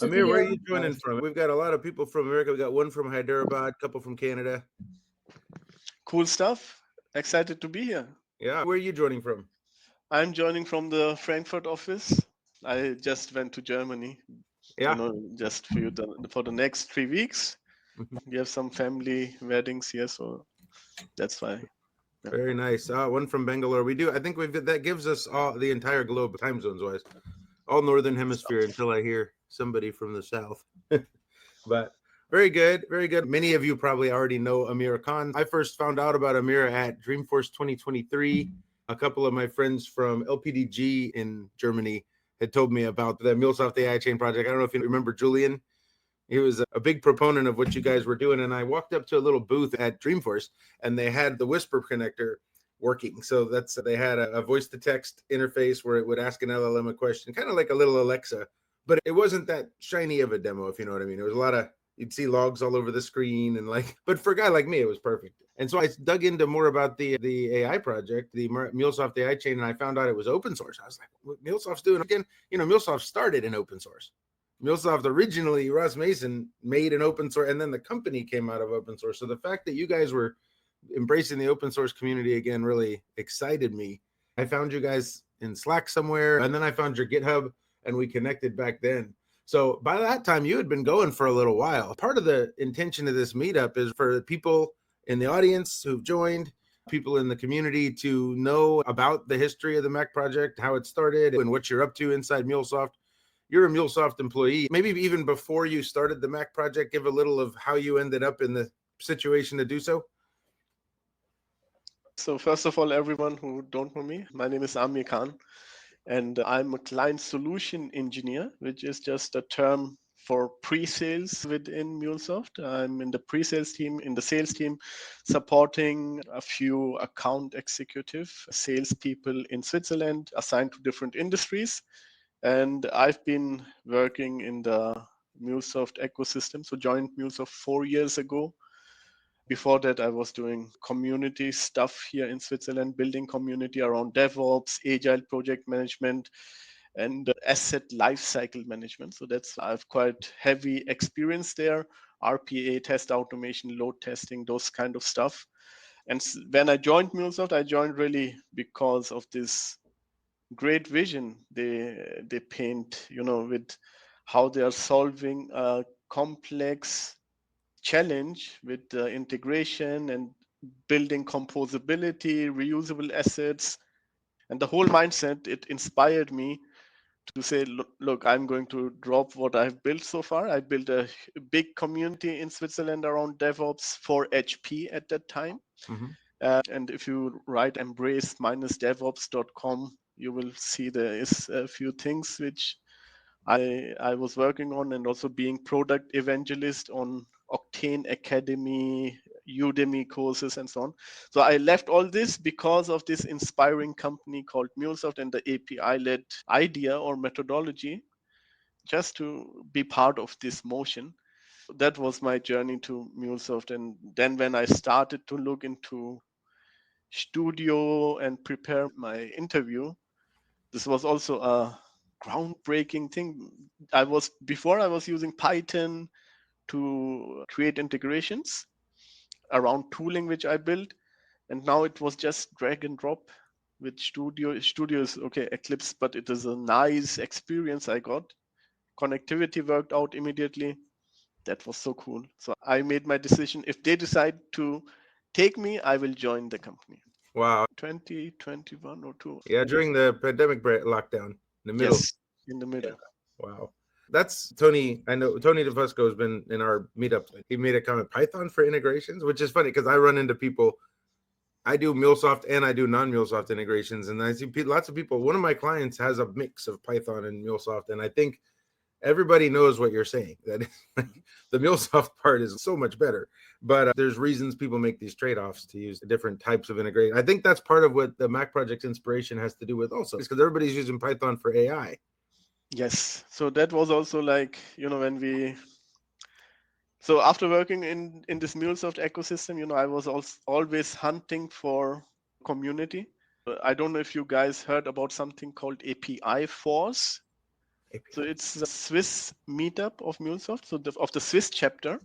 Amir, where are you joining from? We've got a lot of people from America. We got one from Hyderabad, a couple from Canada. Cool stuff. Excited to be here. Yeah. Where are you joining from? I'm joining from the Frankfurt office. I just went to Germany, Yeah. just for the next 3 weeks. Mhm. We have some family weddings here, so that's why. Yeah. Very nice. One from Bangalore. We do. I think that gives us all the entire globe, time zones wise, all northern hemisphere until I hear somebody from the south. But very good, very good. Many of you probably already know Amir Khan. I first found out about Amir at Dreamforce 2023. A couple of my friends from LPDG in Germany had told me about the MuleSoft AI Chain project. I don't know if you remember Julian. He was a big proponent of what you guys were doing. And I walked up to a little booth at Dreamforce and they had the Whisper connector working. So they had a voice to text interface where it would ask an LLM a question, kind of like a little Alexa, but it wasn't that shiny of a demo, if you know what I mean. It was a lot of, you'd see logs all over the screen and but for a guy like me, it was perfect. And so I dug into more about the AI project, the MuleSoft AI chain, and I found out it was open source. I was like, what MuleSoft's doing again? MuleSoft started in open source. MuleSoft originally, Ross Mason made an open source, and then the company came out of open source. So the fact that you guys were embracing the open source community again really excited me. I found you guys in Slack somewhere, and then I found your GitHub, and we connected back then. So by that time, you had been going for a little while. Part of the intention of this meetup is for people in the audience who've joined, people in the community to know about the history of the Mac project, how it started, and what you're up to inside MuleSoft. You're a MuleSoft employee. Maybe even before you started the Mac project, give a little of how you ended up in the situation to do so. So first of all, everyone who don't know me, my name is Amir Khan, and I'm a client solution engineer, which is just a term for pre-sales within MuleSoft. I'm in the pre-sales team, in the sales team, supporting a few account executive salespeople in Switzerland assigned to different industries. And I've been working in the MuleSoft ecosystem. So joined MuleSoft 4 years ago. Before that, I was doing community stuff here in Switzerland, building community around DevOps, agile project management, and asset lifecycle management. So I have quite heavy experience there. RPA, test automation, load testing, those kind of stuff. And when I joined MuleSoft, I joined really because of this great vision they paint, with how they are solving a complex challenge with integration and building composability, reusable assets, and the whole mindset. It inspired me to say, look, I'm going to drop what I've built so far. I built a big community in Switzerland around DevOps for HP at that time. Mm-hmm. And if you write embrace-devops.com, you will see there is a few things which I was working on, and also being product evangelist on Octane Academy, Udemy courses, and so on. So I left all this because of this inspiring company called MuleSoft and the API-led idea or methodology, just to be part of this motion. That was my journey to MuleSoft. And then when I started to look into studio and prepare my interview, this was also a groundbreaking thing. Before I was using Python to create integrations around tooling which I built, and now it was just drag and drop with studio. Studio is okay, Eclipse, but it is a nice experience I got. Connectivity worked out immediately. That was so cool. So I made my decision. If they decide to take me, I will join the company. Wow. 2021 or 2. Yeah, during the pandemic lockdown, in the middle. Yes, in the middle. Yeah. Wow. That's Tony. I know Tony DeFusco has been in our meetups. He made a comment, Python for integrations, which is funny because I run into people. I do MuleSoft and I do non-MuleSoft integrations. And I see lots of people. One of my clients has a mix of Python and MuleSoft. And I think everybody knows what you're saying. That the MuleSoft part is so much better. But there's reasons people make these trade-offs to use different types of integration. I think that's part of what the Mac Project's inspiration has to do with also. Because everybody's using Python for AI. Yes. So that was also like, so after working in this MuleSoft ecosystem, I was always hunting for community. I don't know if you guys heard about something called API Force. So it's the Swiss Meetup of MuleSoft, so of the Swiss chapter.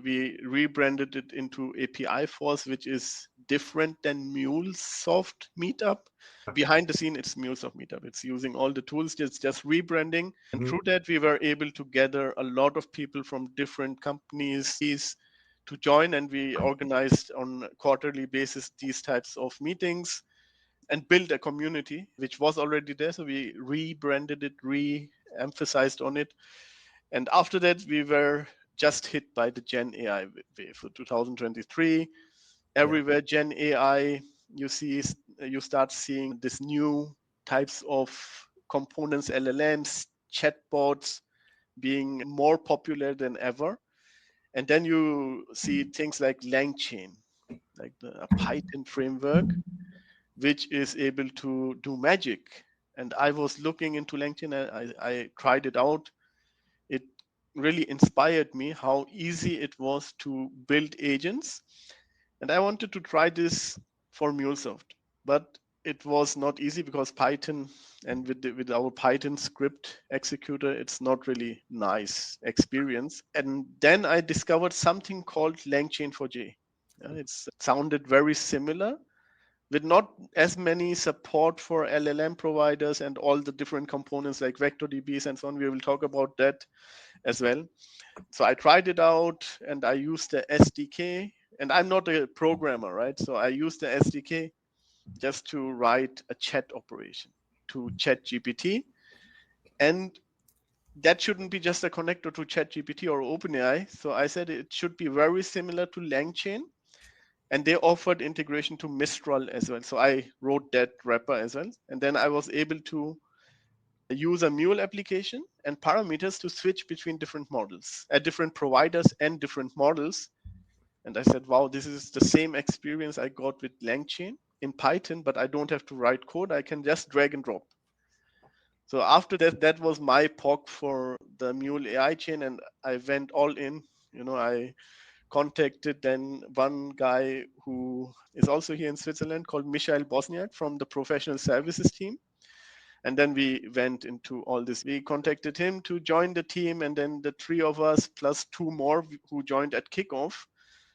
We rebranded it into API Force, which is different than MuleSoft Meetup. Behind the scene, it's MuleSoft Meetup. It's using all the tools, it's just rebranding. And through that, we were able to gather a lot of people from different companies to join, and we organized on a quarterly basis these types of meetings and build a community which was already there. So we rebranded it, re-emphasized on it. And after that, we were just hit by the Gen AI wave. So 2023, everywhere Gen AI, you start seeing this new types of components, LLMs, chatbots being more popular than ever. And then you see things like LangChain, like a Python framework, which is able to do magic. And I was looking into LangChain, I tried it out. It really inspired me how easy it was to build agents. And I wanted to try this for MuleSoft, but it was not easy because Python and with our Python script executor, it's not really nice experience. And then I discovered something called LangChain for J. It sounded very similar with not as many support for LLM providers and all the different components like vector DBs and so on. We will talk about that as well. So I tried it out and I used the SDK, and I'm not a programmer, right? So I used the SDK just to write a chat operation to ChatGPT. And that shouldn't be just a connector to ChatGPT or OpenAI. So I said it should be very similar to LangChain. And they offered integration to Mistral as well. So I wrote that wrapper as well. And then I was able to use a Mule application and parameters to switch between different models, different providers and different models. And I said, wow, this is the same experience I got with LangChain in Python, but I don't have to write code. I can just drag and drop. So after that, that was my POC for the Mule AI chain, and I went all in. I contacted then one guy who is also here in Switzerland called Michael Bosniak from the professional services team. And then we went into all this. We contacted him to join the team, and then the three of us plus two more who joined at kickoff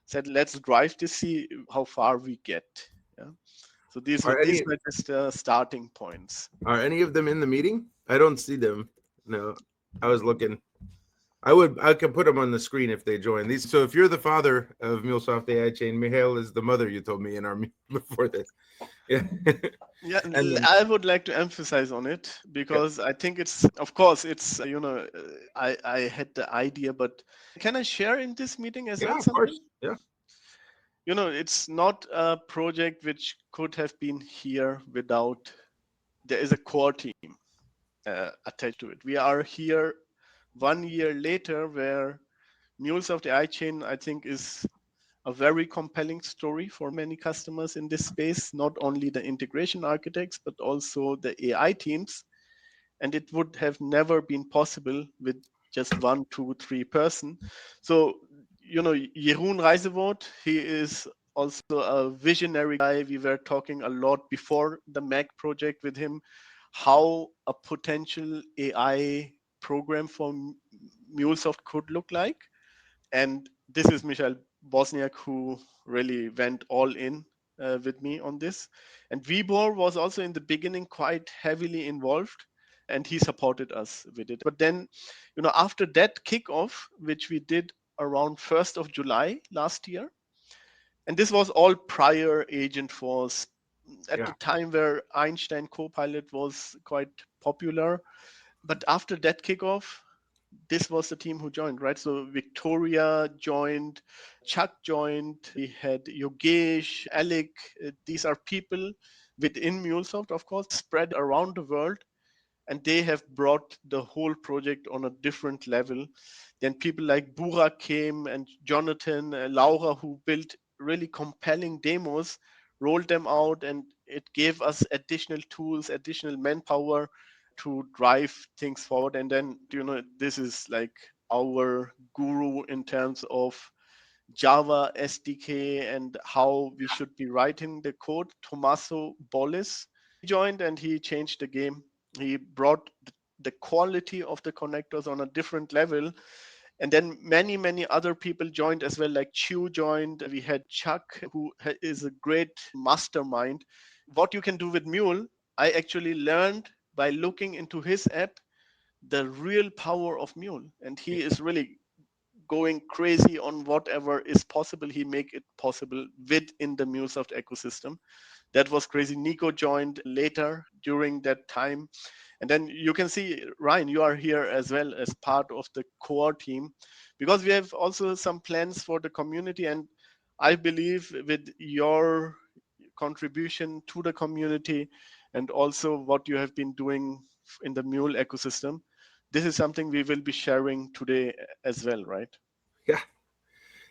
said, "Let's drive to see how far we get." Yeah. So these were just the starting points. Are any of them in the meeting? I don't see them. No, I was looking. I could put them on the screen if they join these. So if you're the father of MuleSoft AI Chain, Mihail is the mother. You told me in our before this. Yeah. Yeah, And then, I would like to emphasize on it because I think it's, of course, it's, I had the idea, but can I share in this meeting as yeah, well of course. something? Yeah. It's not a project which could have been here without, there is a core team attached to it. We are here 1 year later where MuleSoft AI Chain, I think, is a very compelling story for many customers in this space, not only the integration architects, but also the AI teams. And it would have never been possible with just 1, 2, 3 person. So, Jeroen Reisewoord, he is also a visionary guy. We were talking a lot before the Mac project with him, how a potential AI program for MuleSoft could look like. And this is Michael Bosniak who really went all in with me on this. And Vibor was also in the beginning quite heavily involved, and he supported us with it. But then, after that kickoff, which we did around 1st of July last year, and this was all prior Agentforce at the time where Einstein Copilot was quite popular. But after that kickoff, this was the team who joined, right? So Victoria joined, Chuck joined, we had Yogesh, Alec. These are people within MuleSoft, of course, spread around the world, and they have brought the whole project on a different level. Then people like Burak came and Jonathan, Laura, who built really compelling demos, rolled them out, and it gave us additional tools, additional manpower to drive things forward. And then, this is like our guru in terms of Java SDK and how we should be writing the code, Tommaso Bollis. He joined and he changed the game. He brought the quality of the connectors on a different level. And then many other people joined as well, like Chu joined. We had Chuck, who is a great mastermind. What you can do with Mule, I actually learned by looking into his app the real power of Mule. And he is really going crazy on whatever is possible. He make it possible within the MuleSoft ecosystem. That was crazy. Nico joined later during that time. And then you can see, Ryan, you are here as well as part of the core team, because we have also some plans for the community. And I believe with your contribution to the community and also what you have been doing in the Mule ecosystem, this is something we will be sharing today as well, right? Yeah.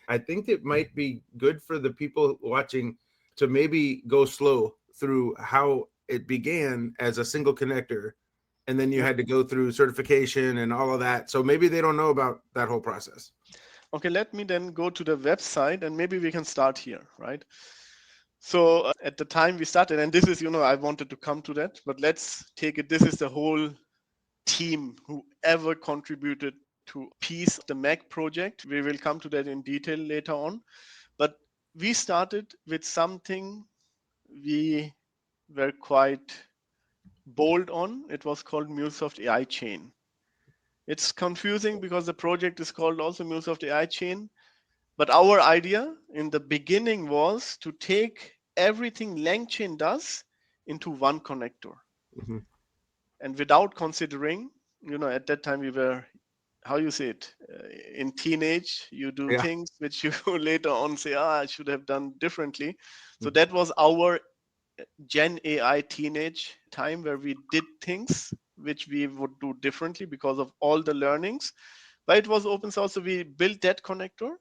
I think it might be good for the people watching to maybe go slow through how it began as a single connector, and then you had to go through certification and all of that. So maybe they don't know about that whole process. Okay, let me then go to the website and maybe we can start here, right? So at the time we started, and this is, I wanted to come to that, but let's take it. This is the whole team who ever contributed to piece the Mac project. We will come to that in detail later on. But we started with something we were quite bold on. It was called MuleSoft AI Chain. It's confusing because the project is called also MuleSoft AI Chain. But our idea in the beginning was to take everything LangChain does into one connector. Mm-hmm. And without considering, at that time we were, how you say it, in teenage, you do things which you later on say, I should have done differently. So that was our Gen AI teenage time where we did things which we would do differently because of all the learnings. But it was open source, so we built that connector,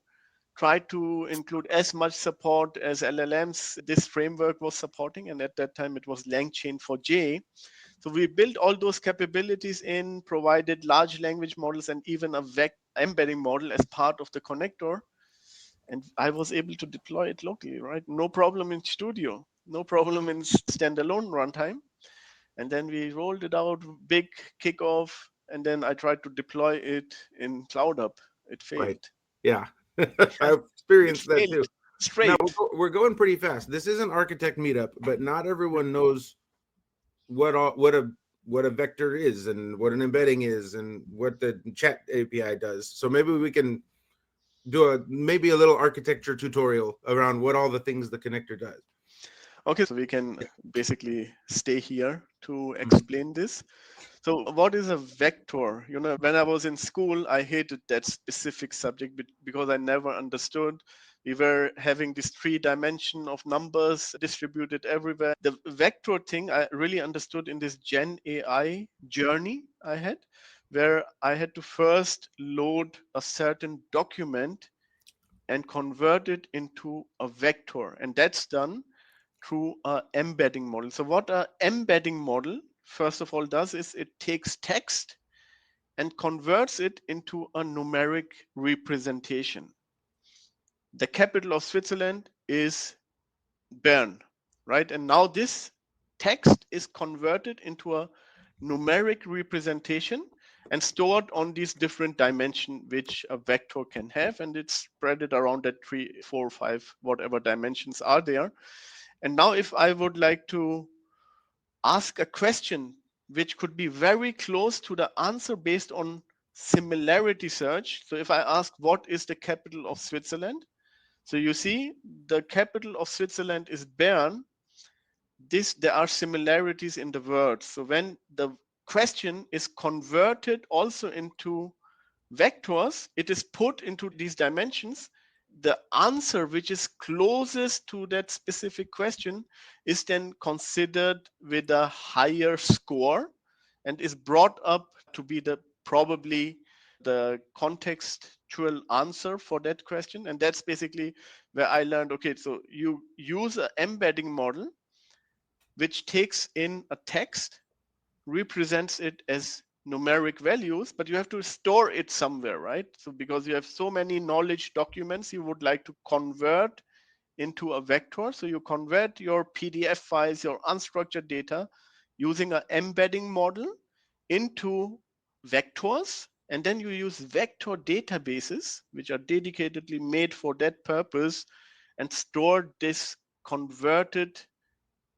tried to include as much support as LLMs this framework was supporting, and at that time it was LangChain for J. So we built all those capabilities in, provided large language models and even a embedding model as part of the connector. And I was able to deploy it locally, right? No problem in Studio, no problem in standalone runtime. And then we rolled it out, big kickoff, and then I tried to deploy it in CloudHub. It failed. Right. Yeah. I've experienced that too. Straight. Now we're going pretty fast. This is an architect meetup, but not everyone knows what a vector is and what an embedding is and what the chat API does. So maybe we can do maybe a little architecture tutorial around what all the things the connector does. Okay, so we can basically stay here to explain this. So what is a vector? When I was in school, I hated that specific subject because I never understood. We were having this 3 dimension of numbers distributed everywhere. The vector thing I really understood in this Gen AI journey I had, where I had to first load a certain document and convert it into a vector. And that's done through an embedding model. So what an embedding model, first of all, does is it takes text and converts it into a numeric representation. The capital of Switzerland is Bern, right? And now this text is converted into a numeric representation and stored on these different dimensions which a vector can have, and it's spread it around that 3, 4, 5, whatever dimensions are there. And now if I would like to ask a question which could be very close to the answer based on similarity search. So if I ask what is the capital of Switzerland? So you see the capital of Switzerland is Bern. There are similarities in the words. So when the question is converted also into vectors, it is put into these dimensions. The answer which is closest to that specific question is then considered with a higher score and is brought up to be probably the contextual answer for that question. And that's basically where I learned, okay, so you use an embedding model which takes in a text, represents it as numeric values, but you have to store it somewhere, right? So because you have so many knowledge documents you would like to convert into a vector. So you convert your PDF files, your unstructured data using an embedding model into vectors, and then you use vector databases, which are dedicatedly made for that purpose, and store this converted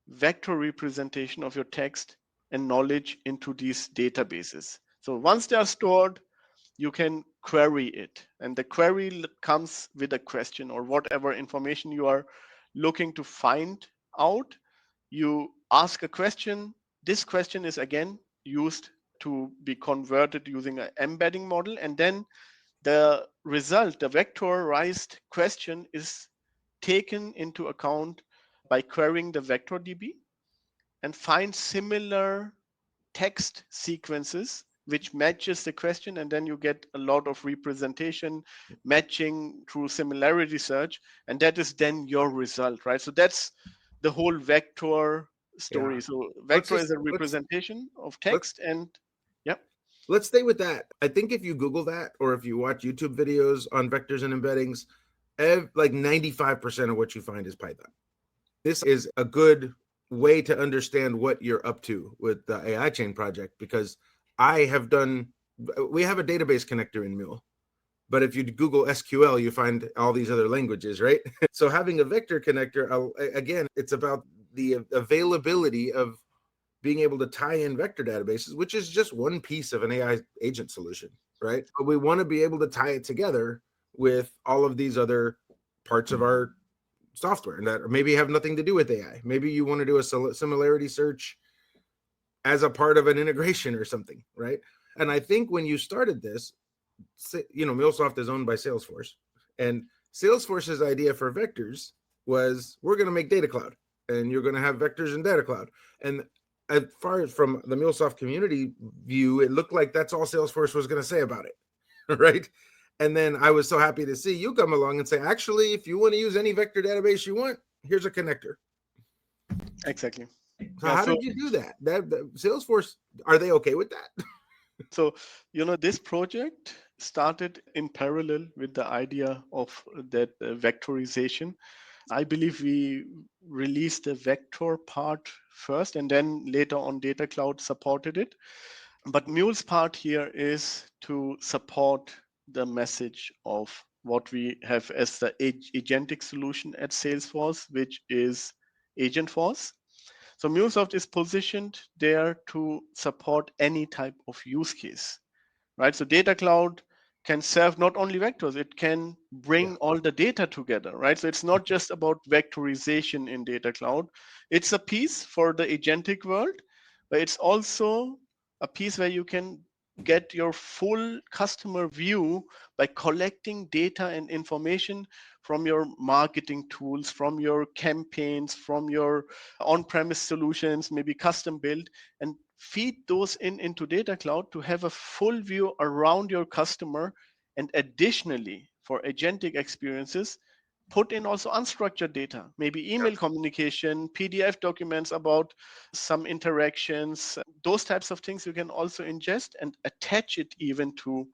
vector representation of your text and knowledge into these databases. So once they are stored, you can query it. And the query comes with a question or whatever information you are looking to find out. You ask a question. This question is again used to be converted using an embedding model. And then the result, the vectorized question, is taken into account by querying the vector DB and find similar text sequences which matches the question, and then you get a lot of representation matching through similarity search, and that is then your result, right? So that's the whole vector story. Yeah. So Let's vector just is a representation of let's text, and yep. let's stay with that. I think if you Google that, or if you watch YouTube videos on vectors and embeddings, like 95% of what you find is Python. This is a good way to understand what you're up to with the AI Chain project, because we have a database connector in Mule, but if you Google SQL, you find all these other languages, right? So having a vector connector, again, it's about the availability of being able to tie in vector databases, which is just one piece of an AI agent solution, right? But we want to be able to tie it together with all of these other parts of our software that maybe have nothing to do with AI. Maybe you want to do a similarity search as a part of an integration or something, right? And I think when you started this, MuleSoft is owned by Salesforce, and Salesforce's idea for vectors was, we're going to make data cloud, and you're going to have vectors in data cloud. And as far as from the MuleSoft community view, it looked like that's all Salesforce was going to say about it, right? And then I was so happy to see you come along and say, actually, if you want to use any vector database you want, here's a connector. Exactly. So how did you do that? That Salesforce, are they okay with that? So, this project started in parallel with the idea of that vectorization. I believe we released the vector part first, and then later on Data Cloud supported it. But Mule's part here is to support the message of what we have as the agentic solution at Salesforce, which is Agentforce. So MuleSoft is positioned there to support any type of use case, right? So Data Cloud can serve not only vectors, it can bring all the data together, right? So it's not just about vectorization in Data Cloud. It's a piece for the agentic world, but it's also a piece where you can get your full customer view by collecting data and information from your marketing tools, from your campaigns, from your on-premise solutions, maybe custom built, and feed those into Data Cloud to have a full view around your customer. And additionally, for agentic experiences, put in also unstructured data, maybe email communication, PDF documents about some interactions, those types of things you can also ingest and attach it even to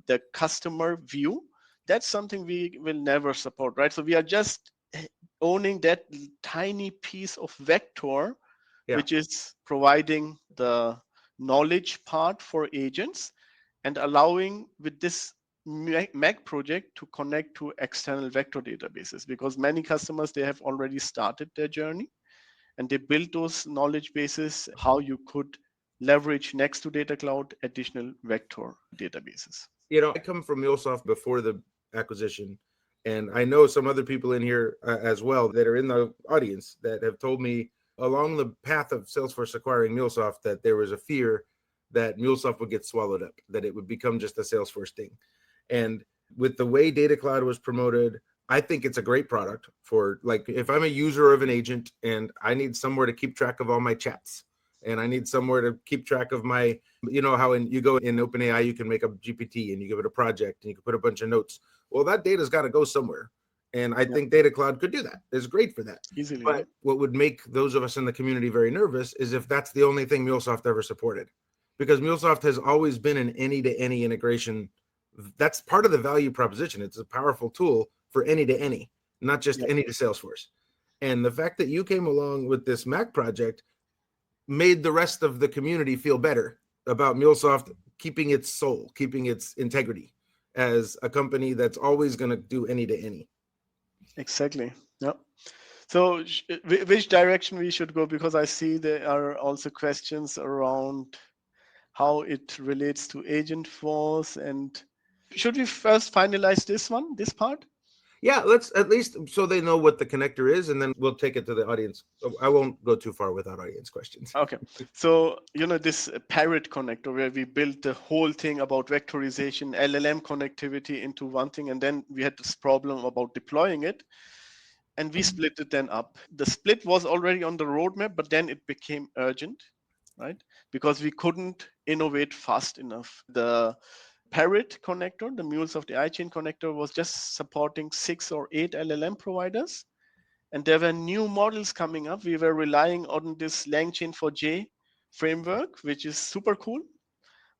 the customer view. That's something we will never support, right? So we are just owning that tiny piece of vector, which is providing the knowledge part for agents and allowing with this Mac project to connect to external vector databases, because many customers, they have already started their journey and they built those knowledge bases, how you could leverage next to Data Cloud additional vector databases. I come from MuleSoft before the acquisition, and I know some other people in here as well that are in the audience that have told me along the path of Salesforce acquiring MuleSoft that there was a fear that MuleSoft would get swallowed up, that it would become just a Salesforce thing. And with the way Data Cloud was promoted, I think it's a great product for, like, if I'm a user of an agent and I need somewhere to keep track of all my chats, and I need somewhere to keep track of my, how you go in OpenAI, you can make a GPT and you give it a project and you can put a bunch of notes. Well, that data's got to go somewhere. And I think Data Cloud could do that. It's great for that. Easily. But what would make those of us in the community very nervous is if that's the only thing MuleSoft ever supported. Because MuleSoft has always been an any-to-any integration. That's part of the value proposition. It's a powerful tool for any-to-any, not just any to Salesforce. And the fact that you came along with this Mac project made the rest of the community feel better about MuleSoft keeping its soul, keeping its integrity as a company that's always going to do any to any. Exactly. Yeah. So which direction we should go? Because I see there are also questions around how it relates to Agentforce. And should we first finalize this part? Yeah, let's at least so they know what the connector is, and then we'll take it to the audience. I won't go too far without audience questions. Okay. So, this Parrot connector where we built the whole thing about vectorization, LLM connectivity into one thing, and then we had this problem about deploying it, and we split it then up. The split was already on the roadmap, but then it became urgent, right? Because we couldn't innovate fast enough. The Parrot connector, the MuleSoft AI Chain connector, was just supporting 6 or 8 LLM providers. And there were new models coming up. We were relying on this LangChain4j framework, which is super cool,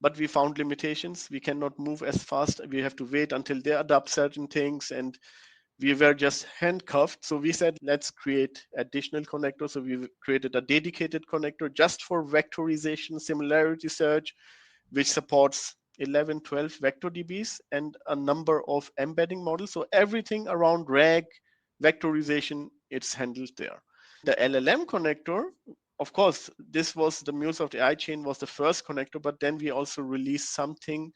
but we found limitations. We cannot move as fast. We have to wait until they adopt certain things, and we were just handcuffed. So we said, let's create additional connectors. So we created a dedicated connector just for vectorization, similarity search, which supports 11, 12 vector DBs and a number of embedding models. So everything around RAG, vectorization, it's handled there. The LLM connector, of course, this was the MuleSoft AI Chain was the first connector, but then we also released something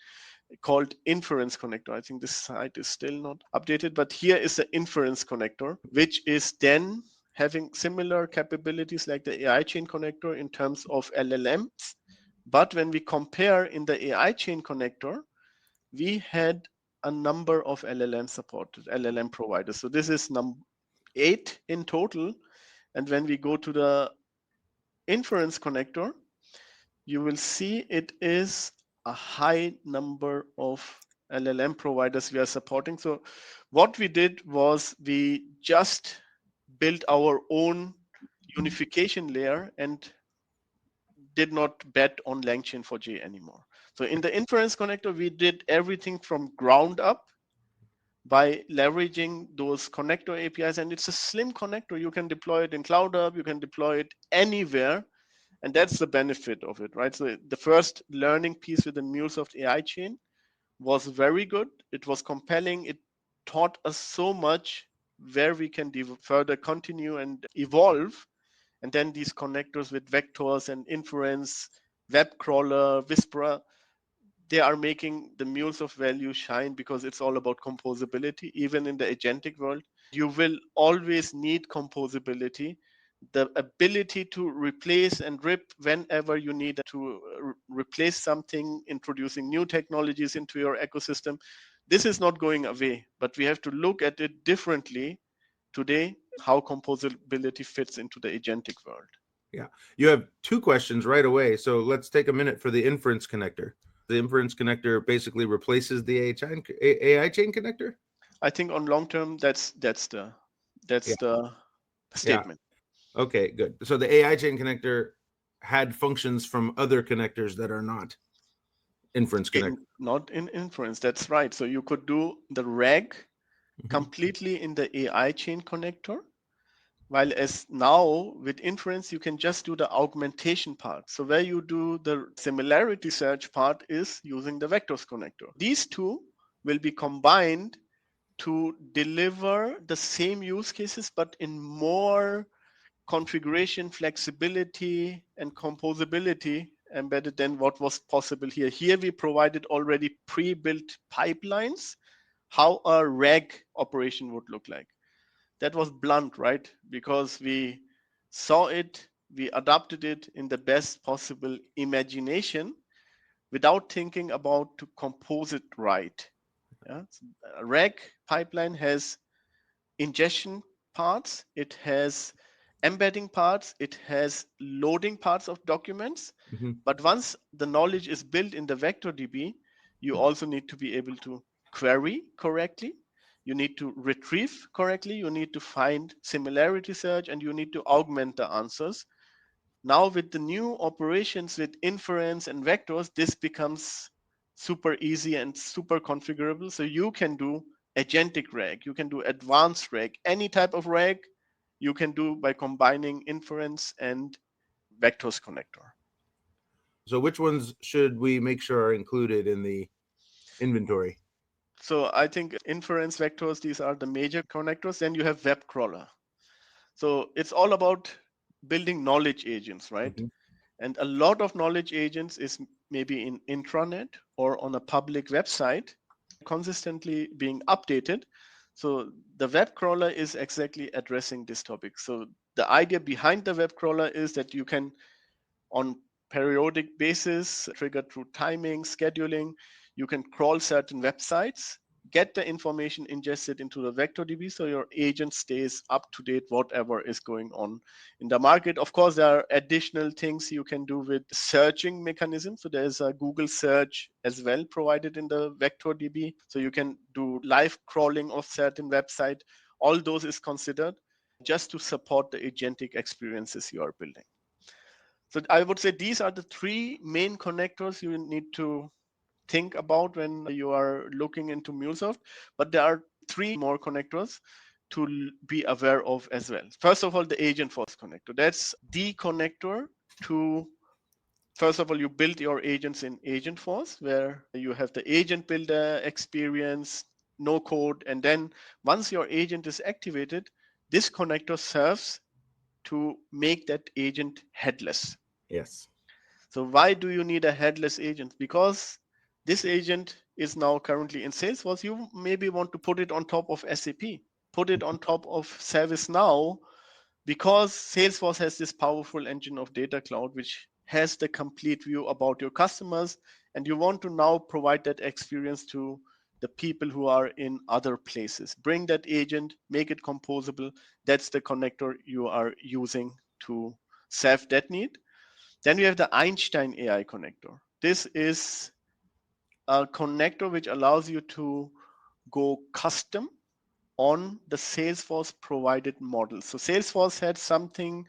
called inference connector. I think this site is still not updated, but here is the inference connector, which is then having similar capabilities like the AI chain connector in terms of LLMs. But when we compare in the AI chain connector, we had a number of LLM supported, LLM providers. So this is 8 in total. And when we go to the inference connector, you will see it is a high number of LLM providers we are supporting. So what we did was we just built our own unification layer and did not bet on LangChain4j anymore. So in the inference connector, we did everything from ground up by leveraging those connector APIs. And it's a slim connector. You can deploy it in CloudHub, you can deploy it anywhere. And that's the benefit of it, right? So the first learning piece with the MuleSoft AI chain was very good. It was compelling. It taught us so much where we can further continue and evolve. And then these connectors with vectors and inference, web crawler, Whisperer, they are making the MuleSoft value shine because it's all about composability. Even in the agentic world, you will always need composability, the ability to replace and rip whenever you need to replace something, introducing new technologies into your ecosystem. This is not going away, but we have to look at it differently today, how composability fits into the agentic world. Yeah, you have 2 questions right away. So let's take a minute for the inference connector. The inference connector basically replaces the AI chain connector. I think on long term, that's the statement. Yeah. Okay, good. So the AI chain connector had functions from other connectors that are not inference connector. Not in inference. That's right. So you could do the RAG completely in the AI chain connector. While as now with inference, you can just do the augmentation part. So where you do the similarity search part is using the vectors connector. These two will be combined to deliver the same use cases, but in more configuration, flexibility, and composability embedded than what was possible here. Here we provided already pre-built pipelines, how a RAG operation would look like. That was blunt, right? Because we saw it, we adopted it in the best possible imagination without thinking about to compose it right. Yeah? So a RAG pipeline has ingestion parts, it has embedding parts, it has loading parts of documents. Mm-hmm. But once the knowledge is built in the vector DB, you also need to be able to query correctly. You need to retrieve correctly. You need to find similarity search, and you need to augment the answers. Now with the new operations with inference and vectors, this becomes super easy and super configurable. So you can do agentic RAG, you can do advanced RAG, any type of RAG you can do by combining inference and vectors connector. So which ones should we make sure are included in the inventory? So I think inference vectors, these are the major connectors. Then you have web crawler. So it's all about building knowledge agents, right? Mhm. And a lot of knowledge agents is maybe in intranet or on a public website, consistently being updated. So the web crawler is exactly addressing this topic. So the idea behind the web crawler is that you can, on periodic basis, triggered through timing, scheduling, you can crawl certain websites, get the information ingested into the vector DB so your agent stays up to date whatever is going on in the market. Of course, there are additional things you can do with searching mechanisms. So there's a Google search as well provided in the vector DB. So you can do live crawling of certain website. All those is considered just to support the agentic experiences you are building. So I would say these are the three main connectors you need to think about when you are looking into MuleSoft. But there are three more connectors to be aware of as well. First of all, the Agentforce connector. That's the connector to, first of all, you build your agents in Agentforce, where you have the agent builder experience, no code. And then once your agent is activated, this connector serves to make that agent headless. Yes. So why do you need a headless agent? Because this agent is now currently in Salesforce. You maybe want to put it on top of SAP, put it on top of ServiceNow, because Salesforce has this powerful engine of data cloud, which has the complete view about your customers. And you want to now provide that experience to the people who are in other places. Bring that agent, make it composable. That's the connector you are using to serve that need. Then we have the Einstein AI connector. This is a connector which allows you to go custom on the Salesforce provided models. So Salesforce had something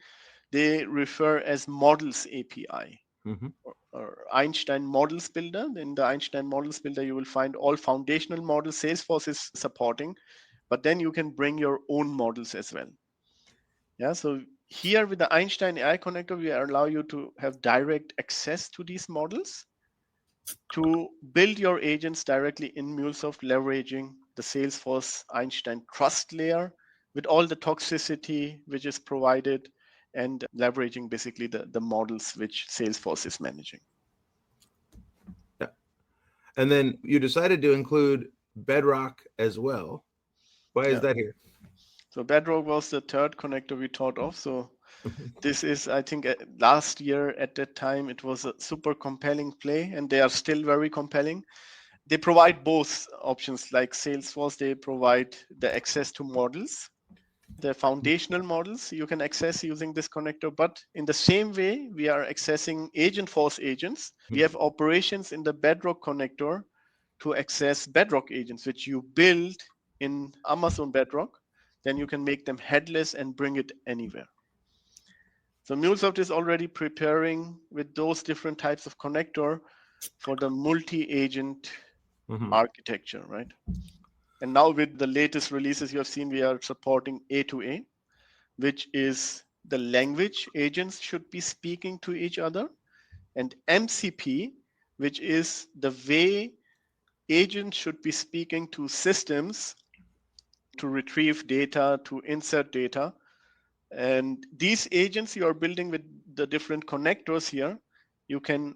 they refer as models API, Mm-hmm. or Einstein models builder. In the Einstein models builder, you will find all foundational models Salesforce is supporting, but then you can bring your own models as well. Yeah, so here with the Einstein AI connector, we allow you to have direct access to these models to build your agents directly in MuleSoft, leveraging the Salesforce Einstein trust layer with all the toxicity which is provided and leveraging basically the models which Salesforce is managing. Yeah. And then you decided to include Bedrock as well. Why is Yeah. that here? So Bedrock was the third connector we thought of. So this is, I think, last year at that time, it was a super compelling play, and they are still very compelling. They provide both options. Like Salesforce, they provide the access to models, the foundational models you can access using this connector. But in the same way, we are accessing Agentforce agents. We have operations in the Bedrock connector to access Bedrock agents, which you build in Amazon Bedrock. Then you can make them headless and bring it anywhere. So MuleSoft is already preparing with those different types of connector for the multi-agent architecture, right? And now with the latest releases you have seen, we are supporting A2A, which is the language agents should be speaking to each other, and MCP, which is the way agents should be speaking to systems to retrieve data, to insert data. And these agents you are building with the different connectors here, you can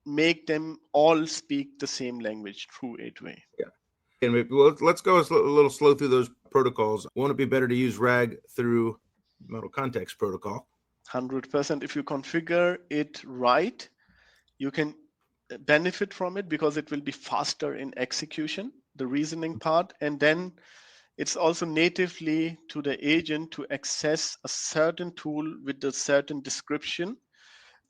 make them all speak the same language through A2A. Yeah. And let's go a little slow through those protocols. Won't it be better to use RAG through Model Context Protocol? 100%. If you configure it right, you can benefit from it because it will be faster in execution, the reasoning part. And then it's also natively to the agent to access a certain tool with a certain description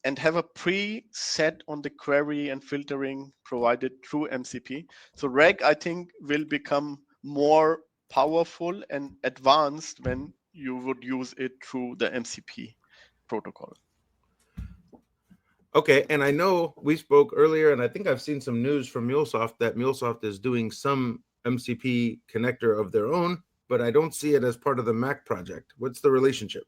and have a preset on the query and filtering provided through MCP. So RAG, I think, will become more powerful and advanced when you would use it through the MCP protocol. Okay, and I know we spoke earlier, and I think I've seen some news from MuleSoft that MuleSoft is doing some MCP connector of their own, but I don't see it as part of the Mac project. What's the relationship?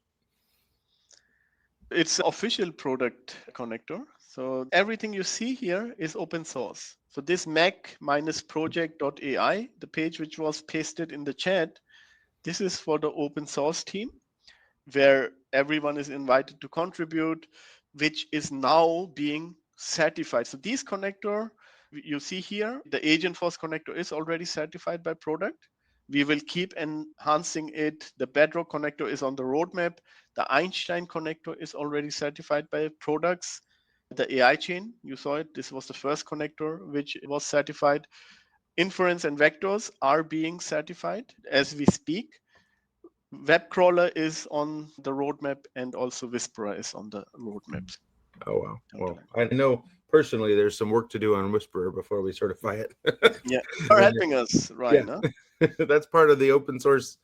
It's official product connector. So everything you see here is open source. So this mac-project.ai, the page which was pasted in the chat, this is for the open source team where everyone is invited to contribute, which is now being certified. So these connector you see here, the Agentforce connector is already certified by product. We will keep enhancing it. The Bedrock connector is on the roadmap. The Einstein connector is already certified by products. The AI chain, you saw it. This was the first connector which was certified. Inference and vectors are being certified as we speak. Web crawler is on the roadmap, and also Whisperer is on the roadmap. Oh, wow. Well, I know personally there's some work to do on Whisperer before we certify it. Yeah, are helping us, Ryan. Yeah. Huh? That's part of the open source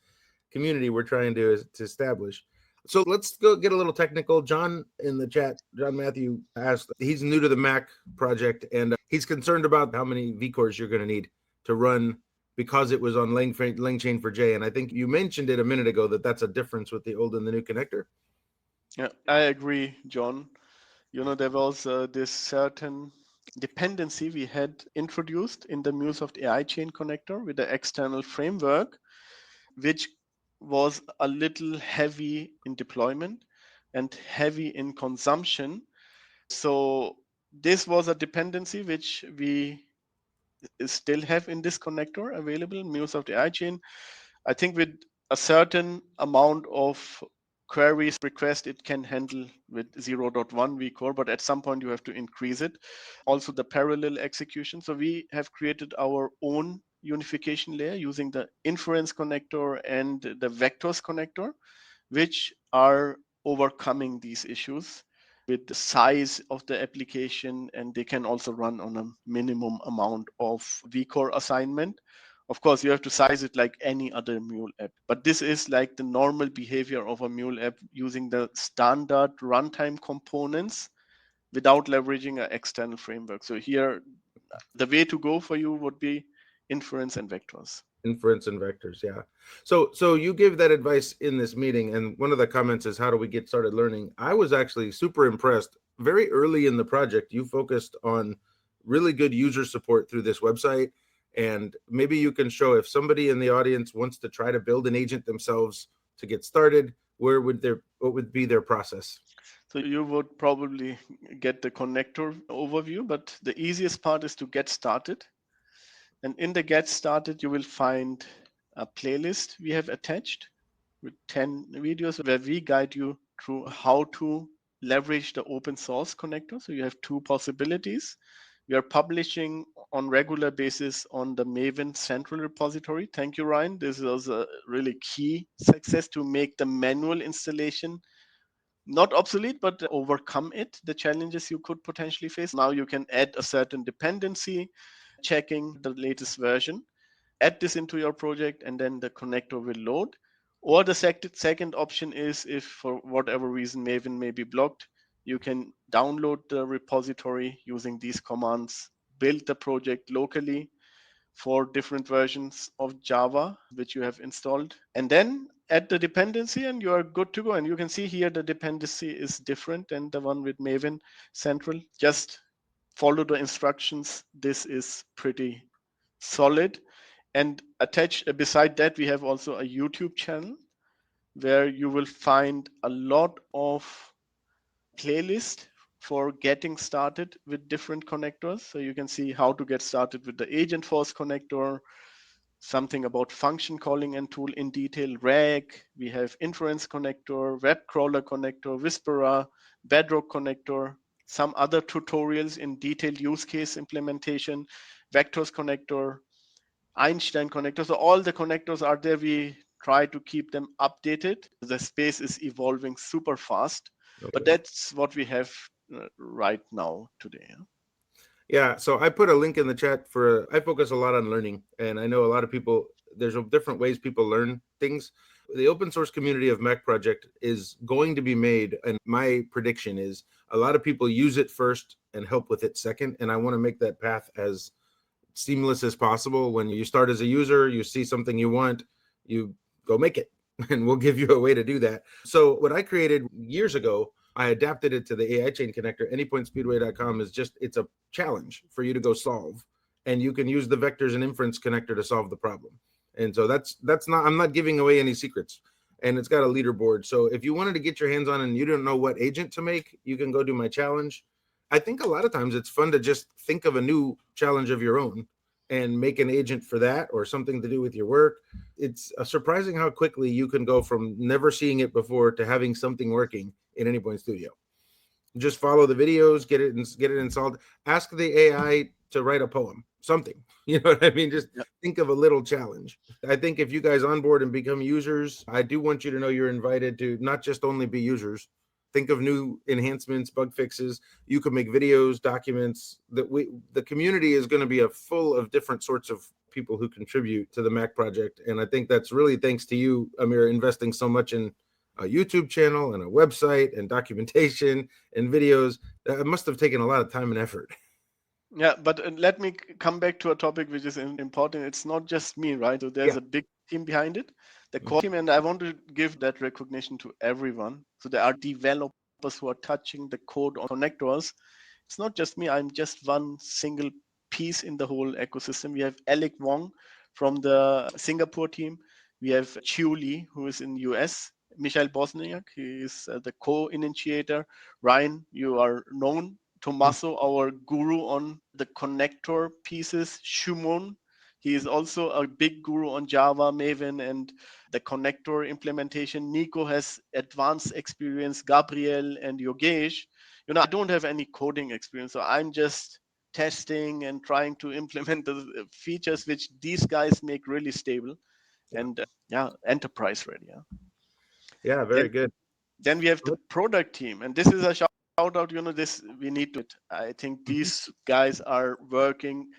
community we're trying to establish. So let's go get a little technical. John in the chat, John Matthew asked, he's new to the Mac project and he's concerned about how many vCores you're going to need to run because it was on LangChain for J. And I think you mentioned it a minute ago that that's a difference with the old and the new connector. Yeah, I agree, John. There was this certain dependency we had introduced in the MuleSoft AI Chain connector with the external framework, which was a little heavy in deployment and heavy in consumption. So this was a dependency which we still have in this connector available, MuleSoft AI Chain. I think with a certain amount of queries request, it can handle with 0.1 vCore, but at some point you have to increase it. Also the parallel execution. So we have created our own unification layer using the inference connector and the vectors connector, which are overcoming these issues with the size of the application, and they can also run on a minimum amount of vCore assignment. Of course, you have to size it like any other Mule app, but this is like the normal behavior of a Mule app using the standard runtime components without leveraging an external framework. So here, the way to go for you would be inference and vectors. Inference and vectors, yeah. So you give that advice in this meeting, and one of the comments is, how do we get started learning? I was actually super impressed. Very early in the project, you focused on really good user support through this website, and maybe you can show if somebody in the audience wants to try to build an agent themselves to get started, what would be their process? So you would probably get the connector overview, but the easiest part is to get started. And in the get started, you will find a playlist we have attached with 10 videos where we guide you through how to leverage the open source connector. So you have two possibilities. We are publishing on regular basis on the Maven central repository. Thank you, Ryan. This was a really key success to make the manual installation not obsolete, but overcome it, the challenges you could potentially face. Now you can add a certain dependency, checking the latest version, add this into your project, and then the connector will load. Or the second option is, if for whatever reason Maven may be blocked, you can download the repository using these commands, build the project locally for different versions of Java which you have installed, and then add the dependency and you are good to go. And you can see here the dependency is different than the one with Maven Central. Just follow the instructions. This is pretty solid. And attached beside that, we have also a YouTube channel where you will find a lot of playlists for getting started with different connectors. So you can see how to get started with the Agentforce connector, something about function calling and tool in detail, RAG. We have inference connector, web crawler connector, Whisperer, Bedrock connector, some other tutorials in detailed use case implementation, vectors connector, Einstein connector. So all the connectors are there. We try to keep them updated. The space is evolving super fast, but that's what we have right now today. Yeah, so I put a link in the chat I focus a lot on learning, and I know a lot of people, there's different ways people learn things. The open source community of Mac Project is going to be made, and my prediction is a lot of people use it first and help with it second, and I want to make that path as seamless as possible. When you start as a user, you see something you want, you go make it, and we'll give you a way to do that. So what I created years ago I adapted it to the AI chain connector. Anypointspeedway.com is just, it's a challenge for you to go solve. And you can use the vectors and inference connector to solve the problem. And so that's not, I'm not giving away any secrets. And it's got a leaderboard. So if you wanted to get your hands on and you don't know what agent to make, you can go do my challenge. I think a lot of times it's fun to just think of a new challenge of your own and make an agent for that or something to do with your work. It's surprising how quickly you can go from never seeing it before to having something working in Anypoint Studio. Just follow the videos, get it installed. Ask the AI to write a poem, something. You know what I mean? Just Yep. think of a little challenge. I think if you guys onboard and become users, I do want you to know you're invited to not just only be users. Think of new enhancements, bug fixes. You can make videos, documents. The community is going to be a full of different sorts of people who contribute to the Mac project, and I think that's really thanks to you, Amir, investing so much in a YouTube channel and a website and documentation and videos. That must have taken a lot of time and effort. Yeah, but let me come back to a topic which is important. It's not just me, right? So there's Yeah. a big team behind it, the core team, and I want to give that recognition to everyone. So there are developers who are touching the code on connectors. It's not just me. I'm just one single piece in the whole ecosystem. We have Alec Wong from the Singapore team. We have Chiu Lee, who is in US. Michael Bosniak, he is the co-initiator. Ryan, you are known. Tommaso, our guru on the connector pieces. Shumon, he is also a big guru on Java, Maven, and the connector implementation. Nico has advanced experience. Gabriel and Yogesh. I don't have any coding experience, so I'm just testing and trying to implement the features which these guys make really stable and enterprise ready. Yeah. Yeah, Then very good. then we have the product team, and this is a shout out. This we need to. I think Mhm. these guys are working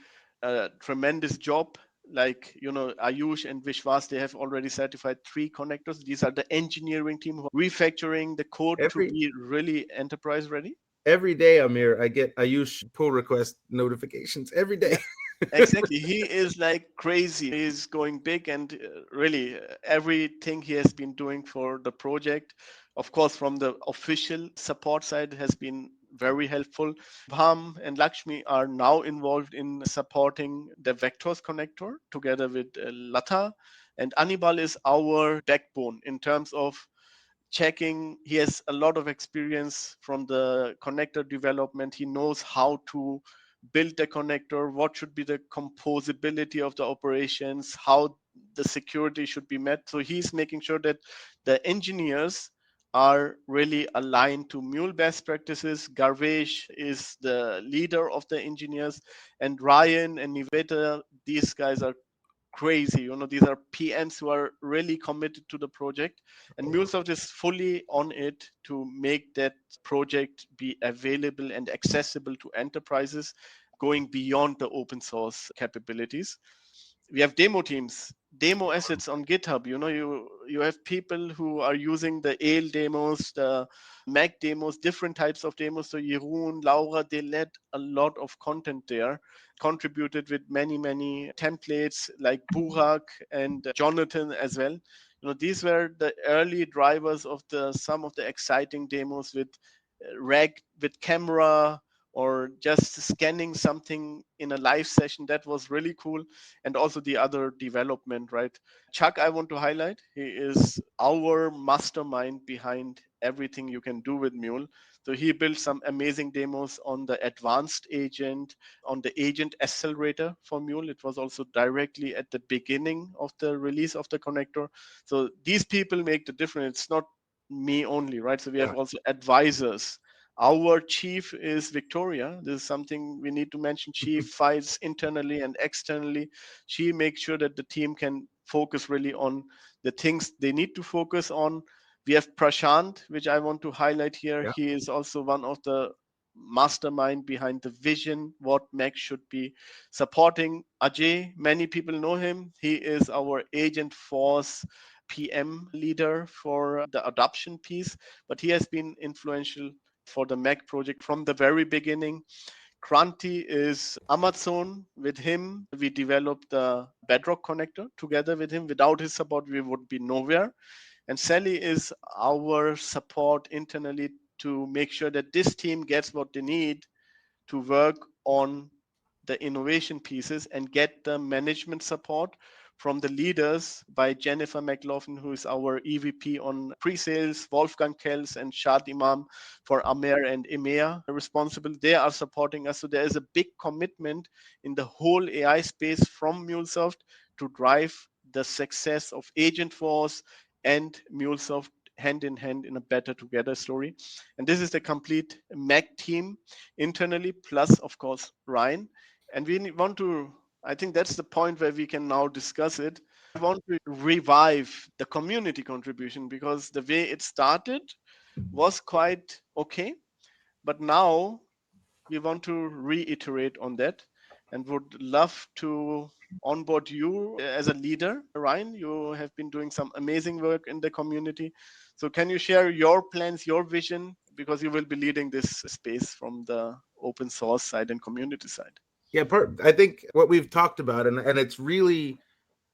a tremendous job. Like Ayush and Vishwas, they have already certified 3 connectors. These are the engineering team who are refactoring the code to Every be really enterprise ready. every day, Amir, I use pull request notifications every day. Yeah, exactly. He is like crazy. He's going big and really everything he has been doing for the project, of course, from the official support side has been very helpful. Bham and Lakshmi are now involved in supporting the Vectors connector together with Lata. And Anibal is our backbone in terms of checking. He has a lot of experience from the connector development. He knows how to build the connector, what should be the composability of the operations, how the security should be met. So he's making sure that the engineers are really aligned to Mule best practices. Garvesh is the leader of the engineers, and Ryan and Niveta, these guys are crazy. These are PMs who are really committed to the project, and MuleSoft is fully on it to make that project be available and accessible to enterprises, going beyond the open source capabilities. We have demo teams, demo assets on GitHub. You have people who are using the ale demos, the Mac demos, different types of demos. So Jeroen, Laura, they led a lot of content there, contributed with many templates like Burak and Jonathan as well. These were the early drivers of the some of the exciting demos with rag with camera or just scanning something in a live session. That was really cool. And also the other development, right? Chuck, I want to highlight, he is our mastermind behind everything you can do with Mule. So he built some amazing demos on the advanced agent, on the agent accelerator for Mule. It was also directly at the beginning of the release of the connector. So these people make the difference. It's not me only, right? So we have Yeah. also advisors. Our chief is Victoria. This is something we need to mention. She fights internally and externally. She makes sure that the team can focus really on the things they need to focus on. We have Prashant, which I want to highlight here. Yeah. He is also one of the mastermind behind the vision, what Mac should be supporting. Ajay, many people know him. He is our Agentforce PM leader for the adoption piece, but he has been influential for the Mac project from the very beginning. Kranti is Amazon. With him, we developed the Bedrock connector together with him. Without his support, we would be nowhere. And Sally is our support internally to make sure that this team gets what they need to work on the innovation pieces and get the management support from the leaders by Jennifer McLaughlin, who is our EVP on pre-sales, Wolfgang Kels and Shad Imam for Amer and EMEA responsible. They are supporting us. So there is a big commitment in the whole AI space from MuleSoft to drive the success of Agentforce and MuleSoft hand in hand in a better together story. And this is the complete Mac team internally, plus, of course, Ryan. And we want to, I think that's the point where we can now discuss it. We want to revive the community contribution because the way it started was quite okay. But now we want to reiterate on that and would love to onboard you as a leader. Ryan, you have been doing some amazing work in the community. So can you share your plans, your vision, because you will be leading this space from the open source side and community side? Yeah, I think what we've talked about, and it's really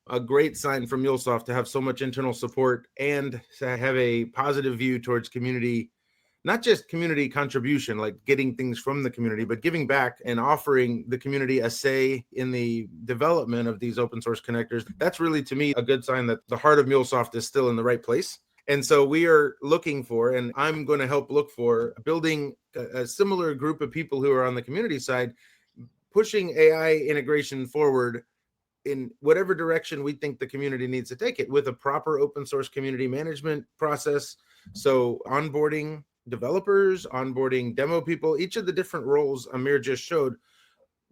a great sign from MuleSoft to have so much internal support and to have a positive view towards community, not just community contribution, like getting things from the community, but giving back and offering the community a say in the development of these open source connectors. That's really, to me, a good sign that the heart of MuleSoft is still in the right place. And so we are looking for, and I'm going to help look for, building a similar group of people who are on the community side, pushing AI integration forward in whatever direction we think the community needs to take it, with a proper open source community management process. So onboarding developers, onboarding demo people, each of the different roles Amir just showed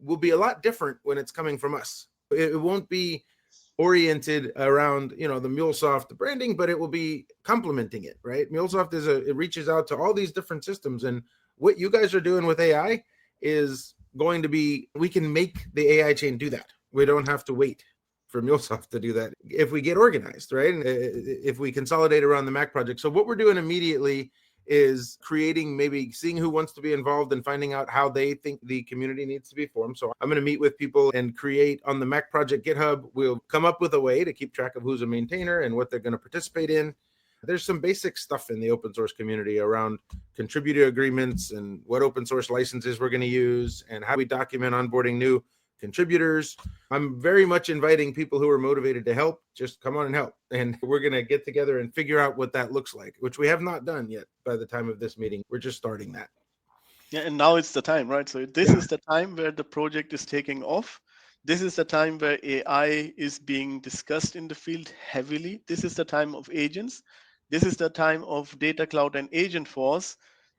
will be a lot different when it's coming from us. It won't be oriented around, the MuleSoft branding, but it will be complementing it, right? MuleSoft it reaches out to all these different systems, and what you guys are doing with AI is going to be, we can make the AI chain do that. We don't have to wait for MuleSoft to do that if we get organized, right? And if we consolidate around the Mac project. So what we're doing immediately is creating, maybe seeing who wants to be involved and finding out how they think the community needs to be formed. So I'm going to meet with people and create on the Mac project GitHub. We'll come up with a way to keep track of who's a maintainer and what they're going to participate in. There's some basic stuff in the open source community around contributor agreements and what open source licenses we're going to use and how we document onboarding new contributors. I'm very much inviting people who are motivated to help, just come on and help. And we're going to get together and figure out what that looks like, which we have not done yet by the time of this meeting. We're just starting that. Yeah, and now it's the time, right? So this is the time where the project is taking off. This is the time where AI is being discussed in the field heavily. This is the time of agents. This is the time of data cloud and Agentforce.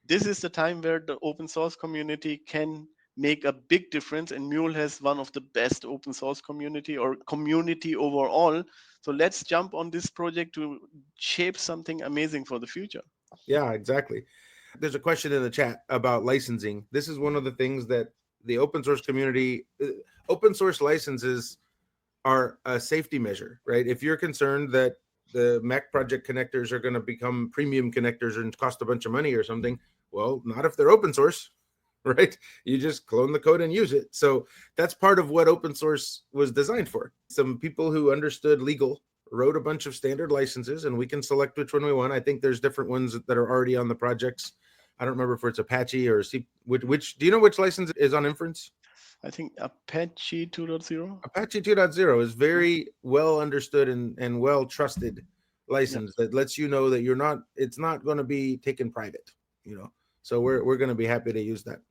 This is the time where the open source community can make a big difference, and Mule has one of the best open source community or community overall. So let's jump on this project to shape something amazing for the future. Yeah, exactly. There's a question in the chat about licensing. This is one of the things that the open source community, open source licenses are a safety measure, right? If you're concerned that the Mac project connectors are going to become premium connectors and cost a bunch of money or something, well, not if they're open source, right? You just clone the code and use it. So that's part of what open source was designed for. Some people who understood legal wrote a bunch of standard licenses, and we can select which one we want. I think there's different ones that are already on the projects. I don't remember if it's Apache or C. Which do you know which license is on inference? I think Apache 2.0. Apache 2.0 is very well understood and well trusted license that lets you know that it's not going to be taken private, So we're going to be happy to use that.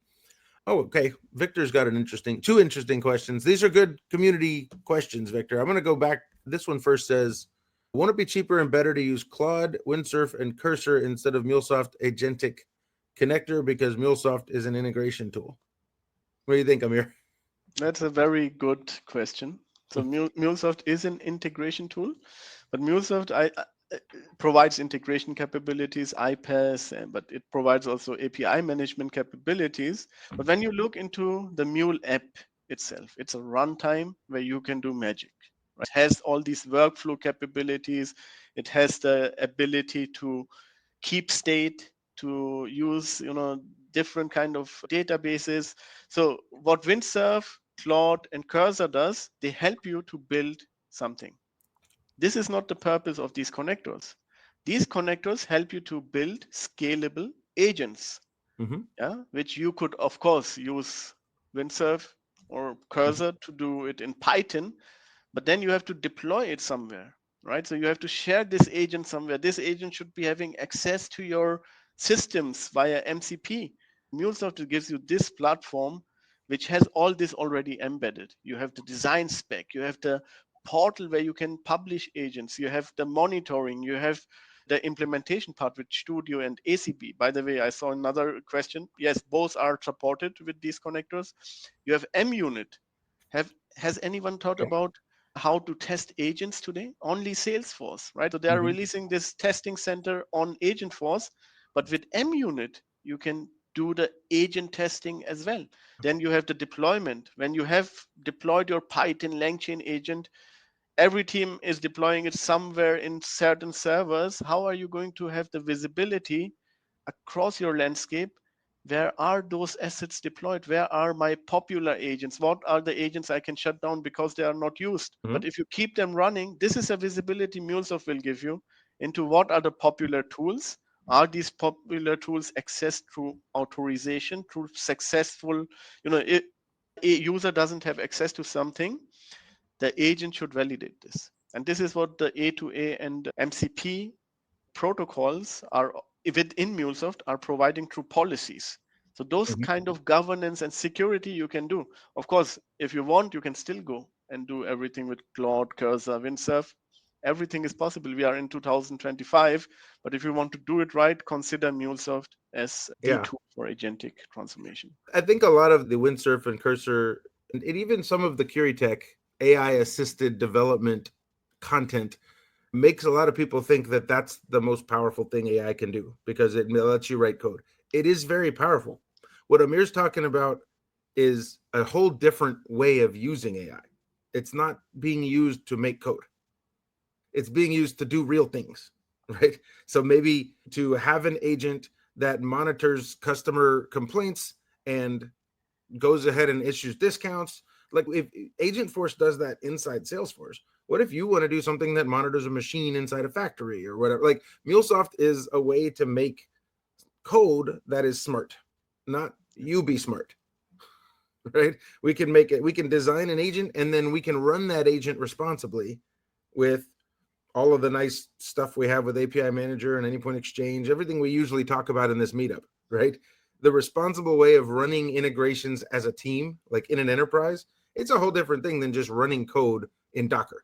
Oh, okay. Victor's got two interesting questions. These are good community questions, Victor. I'm going to go back. This one first says, won't it be cheaper and better to use Claude, Windsurf, and Cursor instead of MuleSoft Agentic Connector because MuleSoft is an integration tool? What do you think, Amir? That's a very good question. So MuleSoft is an integration tool, but MuleSoft provides integration capabilities, iPaaS, but it provides also API management capabilities. But when you look into the Mule app itself, it's a runtime where you can do magic. Right? It has all these workflow capabilities. It has the ability to keep state, to use different kind of databases. So what Windsurf, Claude, and Cursor does, they help you to build something. This is not the purpose of these connectors. These connectors help you to build scalable agents, Mm-hmm. which you could, of course, use Windsurf or Cursor to do it in Python, but then you have to deploy it somewhere, right? So you have to share this agent somewhere. This agent should be having access to your systems via MCP. MuleSoft gives you this platform which has all this already embedded. You have the design spec, you have the portal where you can publish agents, you have the monitoring, you have the implementation part with Studio and ACB. By the way, I saw another question. Yes, both are supported with these connectors. You have MUnit. Has anyone thought Okay. about how to test agents today? Only Salesforce, right? So they are Mm-hmm. releasing this testing center on Agentforce, but with MUnit, you can do the agent testing as well. Then you have the deployment. When you have deployed your Python LangChain agent, every team is deploying it somewhere in certain servers. How are you going to have the visibility across your landscape? Where are those assets deployed? Where are my popular agents? What are the agents I can shut down because they are not used? Mm-hmm. But if you keep them running, this is a visibility MuleSoft will give you into what are the popular tools. Are these popular tools accessed through authorization, through successful, if a user doesn't have access to something, the agent should validate this. And this is what the A2A and MCP protocols are within MuleSoft are providing through policies. So those Mm-hmm. kind of governance and security you can do. Of course, if you want, you can still go and do everything with Claude, Cursor, Windsurf. Everything is possible. We are in 2025, but if you want to do it right, consider MuleSoft as the Yeah. tool for agentic transformation. I think a lot of the Windsurf and Cursor, and even some of the Curitech AI assisted development content makes a lot of people think that that's the most powerful thing AI can do because it lets you write code. It is very powerful. What Amir's talking about is a whole different way of using AI. It's not being used to make code. It's being used to do real things, right? So maybe to have an agent that monitors customer complaints and goes ahead and issues discounts. Like if Agentforce does that inside Salesforce, what if you want to do something that monitors a machine inside a factory or whatever? Like MuleSoft is a way to make code that is smart, not you be smart, right? We can make it, we can design an agent and then we can run that agent responsibly with all of the nice stuff we have with API Manager and Anypoint Exchange, everything we usually talk about in this meetup, right? The responsible way of running integrations as a team, like in an enterprise, it's a whole different thing than just running code in Docker.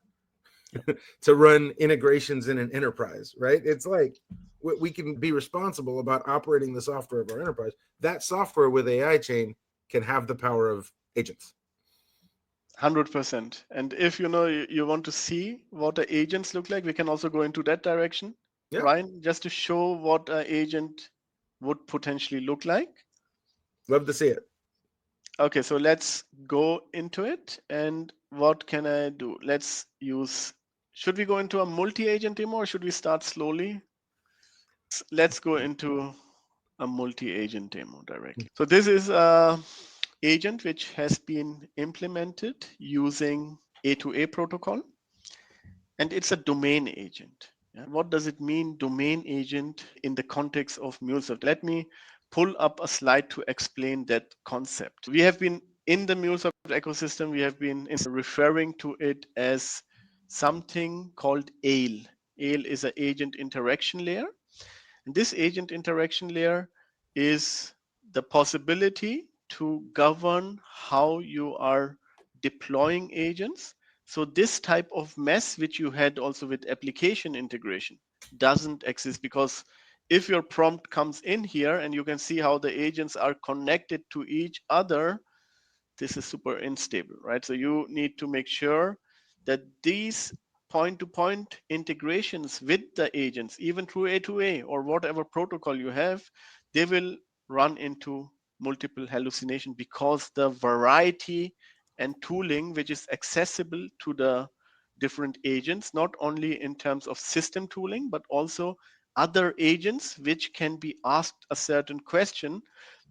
To run integrations in an enterprise, right? It's like we can be responsible about operating the software of our enterprise. That software with AI Chain can have the power of agents. 100%. And if you want to see what the agents look like, we can also go into that direction, Yeah, Ryan, just to show what an agent would potentially look like. love to see it. Okay, so let's go into it. And what can I do? Should we go into a multi-agent demo or should we start slowly? Let's go into a multi-agent demo directly. So this is a agent which has been implemented using A2A protocol, and it's a domain agent. What does it mean, domain agent, in the context of MuleSoft? Let me pull up a slide to explain that concept. We have been in the MuleSoft ecosystem, we have been referring to it as something called AIL. AIL is an agent interaction layer. And this agent interaction layer is the possibility to govern how you are deploying agents. So this type of mess, which you had also with application integration, doesn't exist, because if your prompt comes in here and you can see how the agents are connected to each other, this is super unstable, right? So you need to make sure that these point-to-point integrations with the agents, even through A2A or whatever protocol you have, they will run into multiple hallucination, because the variety and tooling which is accessible to the different agents, not only in terms of system tooling, but also other agents which can be asked a certain question.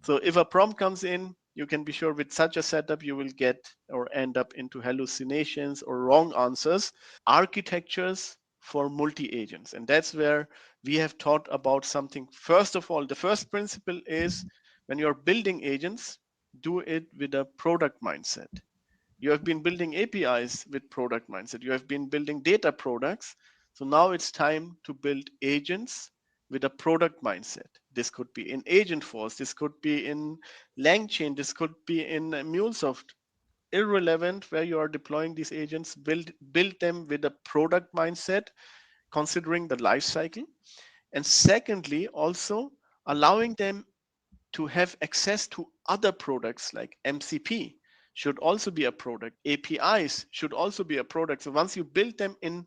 So if a prompt comes in, you can be sure with such a setup you will get or end up into hallucinations or wrong answers. Architectures for multi-agents. And that's where we have thought about something. First of all, the first principle is when you're building agents, do it with a product mindset. You have been building APIs with product mindset. You have been building data products. So now it's time to build agents with a product mindset. This could be in Agentforce. This could be in LangChain. This could be in MuleSoft. Irrelevant where you are deploying these agents, build them with a product mindset, considering the life cycle. And secondly, also allowing them to have access to other products like MCP should also be a product. APIs should also be a product. So once you build them in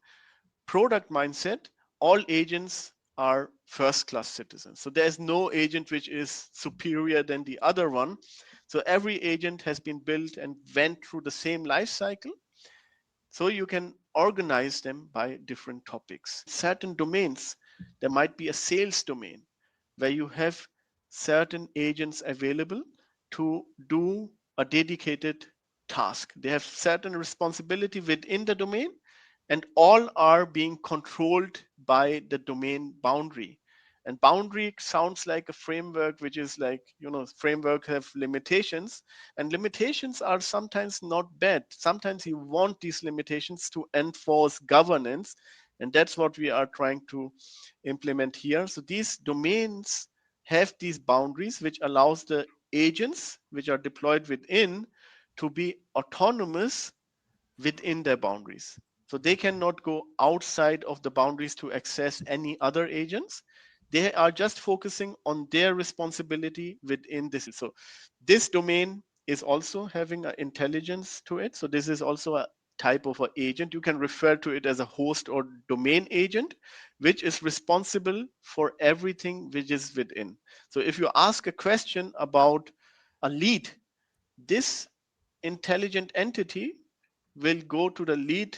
product mindset, all agents are first class citizens. So there's no agent which is superior than the other one. So every agent has been built and went through the same life cycle. So you can organize them by different topics. Certain domains, there might be a sales domain where you have certain agents available to do a dedicated task. They have certain responsibility within the domain, and all are being controlled by the domain boundary. And boundary sounds like a framework, which is like, framework have limitations, and limitations are sometimes not bad. Sometimes you want these limitations to enforce governance, and that's what we are trying to implement here. So these domains have these boundaries, which allows the agents which are deployed within to be autonomous within their boundaries. So they cannot go outside of the boundaries to access any other agents. They are just focusing on their responsibility within this. So this domain is also having an intelligence to it. So this is also a type of an agent. You can refer to it as a host or domain agent, which is responsible for everything which is within. So if you ask a question about a lead, this intelligent entity will go to the lead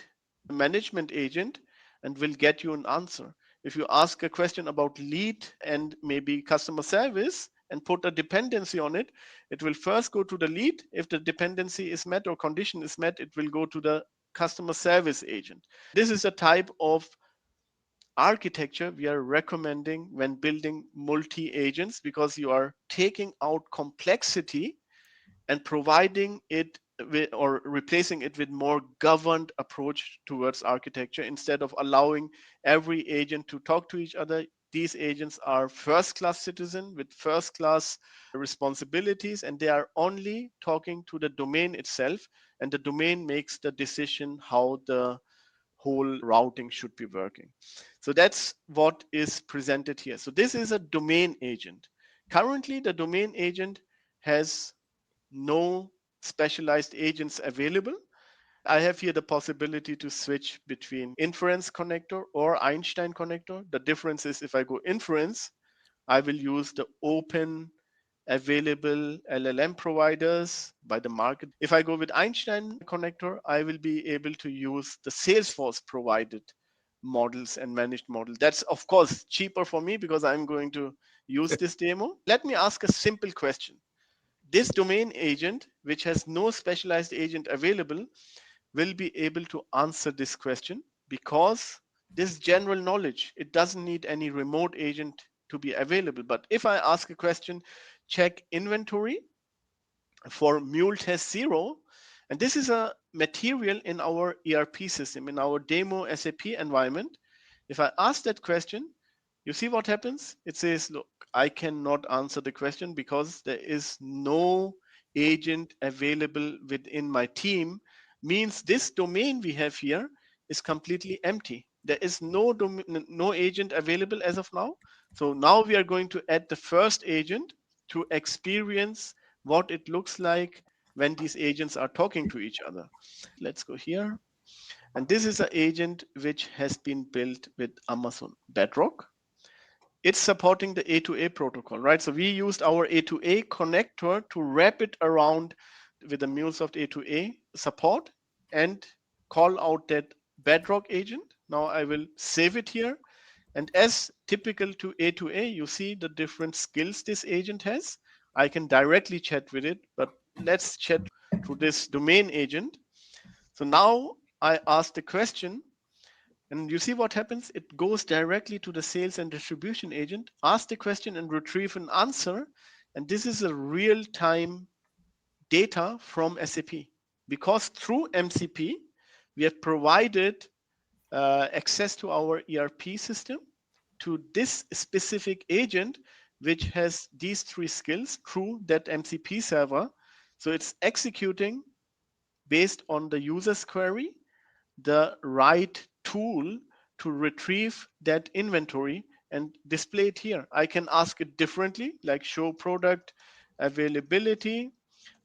management agent and will get you an answer. If you ask a question about lead and maybe customer service and put a dependency on it, it will first go to the lead. If the dependency is met or condition is met, it will go to the customer service agent. This is a type of architecture we are recommending when building multi-agents, because you are taking out complexity and providing it with, or replacing it with more governed approach towards architecture. Instead of allowing every agent to talk to each other, these agents are first class citizen with first class responsibilities, and they are only talking to the domain itself, and the domain makes the decision how the whole routing should be working. So that's what is presented here. So this is a domain agent. Currently the domain agent has no specialized agents available. I have here the possibility to switch between inference connector or Einstein connector. The difference is if I go inference, I will use the open available LLM providers by the market. If I go with Einstein connector, I will be able to use the Salesforce provided models and managed model. That's of course cheaper for me because I'm going to use this demo. Let me ask a simple question. This domain agent, which has no specialized agent available, will be able to answer this question because this general knowledge, it doesn't need any remote agent to be available. But if I ask a question, check inventory for Mule Test 0, and this is a material in our ERP system, in our demo SAP environment. If I ask that question, you see what happens? It says, look, I cannot answer the question because there is no agent available within my team. Means this domain we have here is completely empty. There is no agent available as of now. So now we are going to add the first agent to experience what it looks like when these agents are talking to each other. Let's go here. And this is an agent which has been built with Amazon Bedrock. It's supporting the A2A protocol, right? So we used our A2A connector to wrap it around with the MuleSoft A2A support and call out that Bedrock agent. Now I will save it here. And as typical to A2A, you see the different skills this agent has. I can directly chat with it, but let's chat through this domain agent. So now I ask the question, And you see what happens? It goes directly to the sales and distribution agent, asks the question and retrieve an answer. And this is a real-time data from SAP. Because through MCP, we have provided access to our ERP system to this specific agent, which has these three skills through that MCP server. So it's executing based on the user's query, the right tool to retrieve that inventory and display it here. I can ask it differently, like show product availability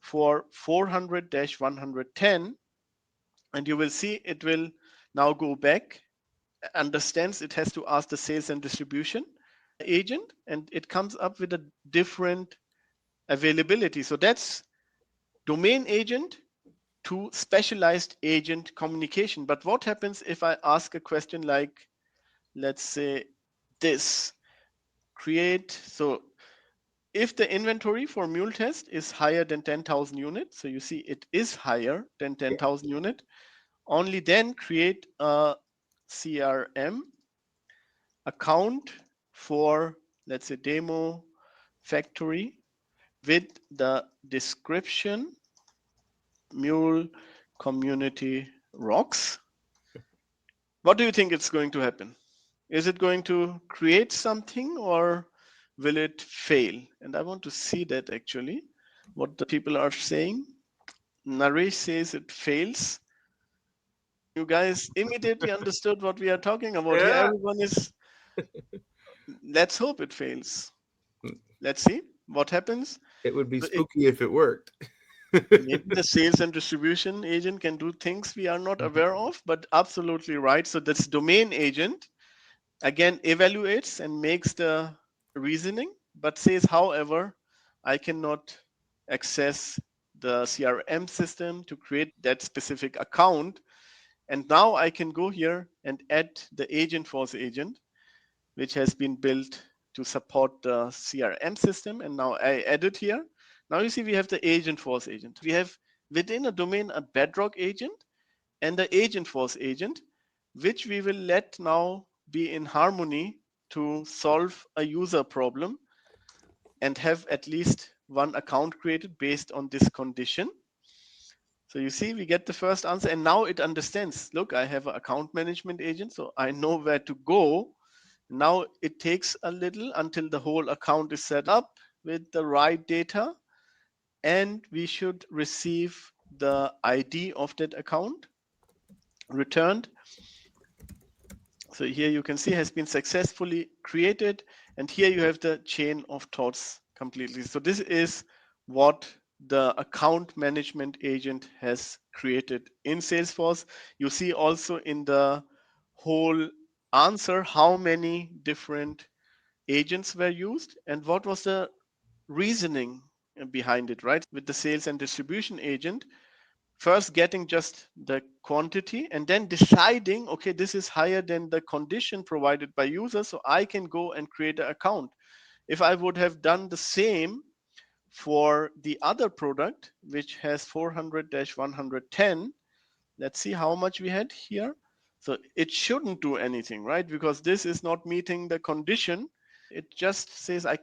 for 400-110, and you will see it will now go back, understands it has to ask the sales and distribution agent, and it comes up with a different availability. So that's domain agent to specialized agent communication. But what happens if I ask a question like, let's say this, create, so if the inventory for mule test is higher than 10,000 units, so you see it is higher than 10,000 unit, only then create a CRM account for, let's say, demo factory with the description mule community rocks. What do you think it's going to happen? Is it going to create something or will it fail? And I want to see that actually, what the people are saying. Naresh says it fails. You guys immediately understood what we are talking about here. Yeah. Everyone is, let's hope it fails. Let's see what happens. It would be So spooky if it worked. maybe the sales and distribution agent can do things we are not aware of, but absolutely right. So this domain agent again evaluates and makes the reasoning, but says, however, I cannot access the CRM system to create that specific account. And now I can go here and add the Agentforce agent, which has been built to support the CRM system. And now I add it here. Now you see we have the Agentforce agent. We have within a domain a Bedrock agent and the Agentforce agent, which we will let now be in harmony to solve a user problem and have at least one account created based on this condition. So you see, we get the first answer, and now it understands, look, I have an account management agent, so I know where to go. Now it takes a little until the whole account is set up with the right data, and we should receive the ID of that account returned. So here you can see has been successfully created, and here you have the chain of thoughts completely. So this is what the account management agent has created in Salesforce. You see also in the whole answer how many different agents were used and what was the reasoning behind it, right? With the sales and distribution agent, first getting just the quantity and then deciding, okay, this is higher than the condition provided by user, so I can go and create an account. If I would have done the same for the other product, which has 400-110, let's see how much we had here. So it shouldn't do anything, right? Because this is not meeting the condition. It just says, I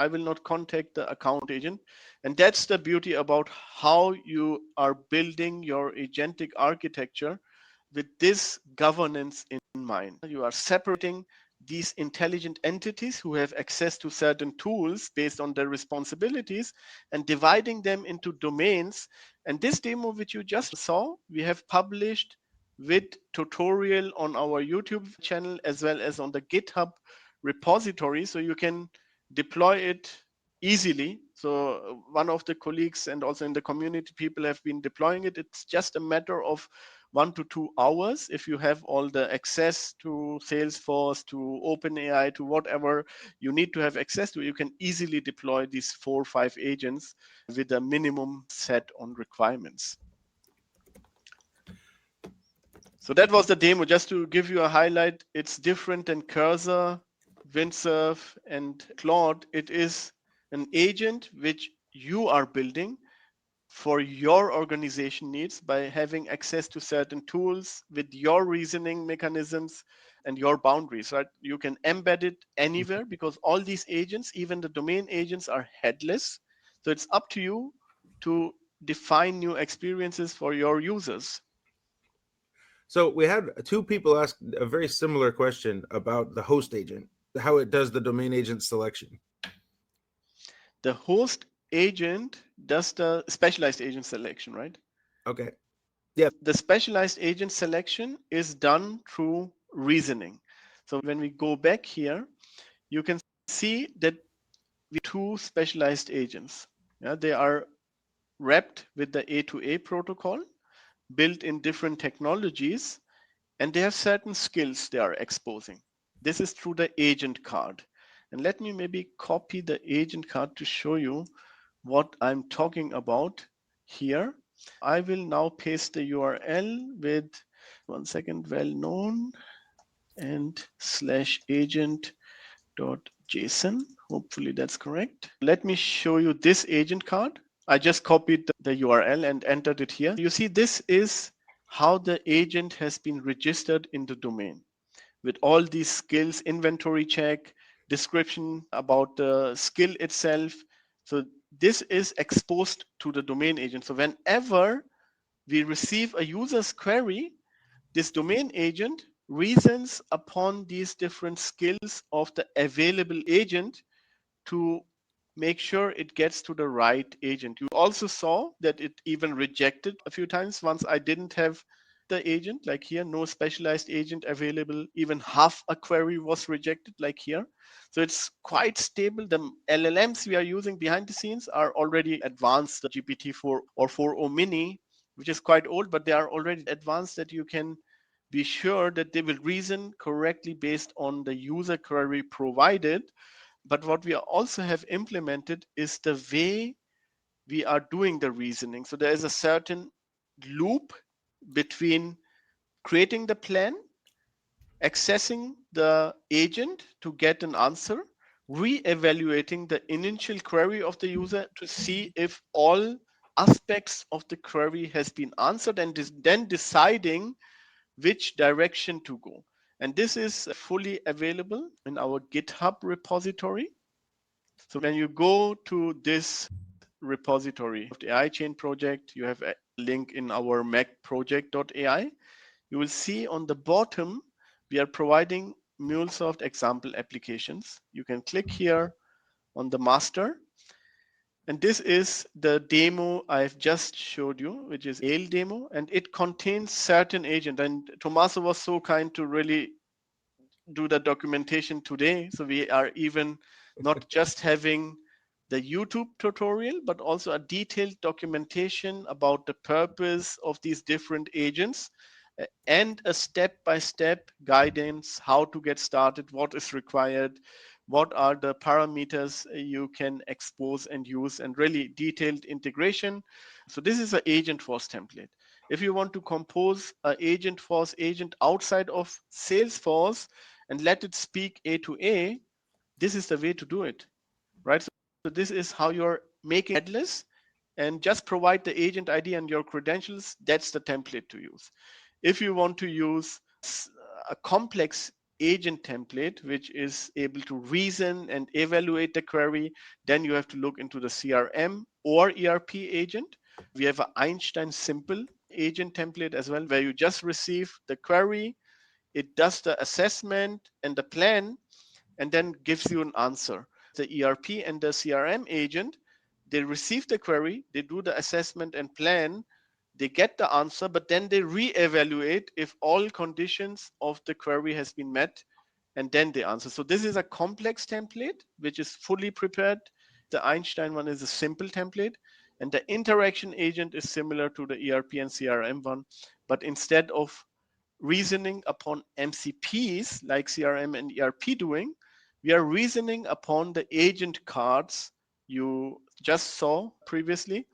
will not contact the account agent. And that's the beauty about how you are building your agentic architecture with this governance in mind. You are separating these intelligent entities who have access to certain tools based on their responsibilities and dividing them into domains. And this demo, which you just saw, we have published with tutorial on our YouTube channel as well as on the GitHub repository, so you can deploy it easily. So one of the colleagues and also in the community people have been deploying it. It's just a matter of 1 to 2 hours if you have all the access to Salesforce, to OpenAI, to whatever you need to have access to. You can easily deploy these 4 or 5 agents with a minimum set on requirements. So that was the demo. Just to give you a highlight, it's different than Cursor, Windsurf, and Claude. It is an agent which you are building for your organization needs by having access to certain tools with your reasoning mechanisms and your boundaries, right? You can embed it anywhere because all these agents, even the domain agents, are headless. So it's up to you to define new experiences for your users. So we had two people ask a very similar question about the host agent, how it does the domain agent selection. The host agent does the specialized agent selection, right? Okay. The specialized agent selection is done through reasoning. So when we go back here, you can see that we have two specialized agents. Yeah, they are wrapped with the A2A protocol, built in different technologies, and they have certain skills they are exposing. This is through the agent card. And let me maybe copy the agent card to show you what I'm talking about here. I will now paste the URL with, one second, well known and /agent.json. Hopefully that's correct. Let me show you this agent card. I just copied the URL and entered it here. You see, this is how the agent has been registered in the domain with all these skills, inventory check, description about the skill itself. So this is exposed to the domain agent. So whenever we receive a user's query, this domain agent reasons upon these different skills of the available agent to make sure it gets to the right agent. You also saw that it even rejected a few times once I didn't have the agent, like here, no specialized agent available. Even half a query was rejected, like here. So it's quite stable. The LLMs we are using behind the scenes are already advanced, the GPT-4 or 4.0 mini, which is quite old, but they are already advanced that you can be sure that they will reason correctly based on the user query provided. But what we also have implemented is the way we are doing the reasoning. So there is a certain loop between creating the plan, accessing the agent to get an answer, re-evaluating the initial query of the user to see if all aspects of the query has been answered, and then deciding which direction to go. And this is fully available in our GitHub repository. So when you go to this repository of the AI Chain project, you have a link in our Mac project.ai. You will see on the bottom, we are providing MuleSoft example applications. You can click here on the master. And this is the demo I've just showed you, which is a demo, and it contains certain agent. And Tommaso was so kind to really do the documentation today. So we are even not just having the YouTube tutorial, but also a detailed documentation about the purpose of these different agents and a step-by-step guidance, how to get started, what is required, what are the parameters you can expose and use, and really detailed integration. So this is an Agentforce template. If you want to compose an Agentforce agent outside of Salesforce and let it speak A to A, this is the way to do it, right? So this is how you're making headless, and just provide the agent ID and your credentials. That's the template to use. If you want to use a complex agent template, which is able to reason and evaluate the query, then you have to look into the CRM or ERP agent. We have an Einstein simple agent template as well, where you just receive the query, it does the assessment and the plan, and then gives you an answer. The ERP and the CRM agent, they receive the query, they do the assessment and plan, they get the answer, but then they re-evaluate if all conditions of the query has been met, and then they answer. So this is a complex template, which is fully prepared. The Einstein one is a simple template, and the interaction agent is similar to the ERP and CRM one, but instead of reasoning upon MCPs like CRM and ERP doing, we are reasoning upon the agent cards you just saw previously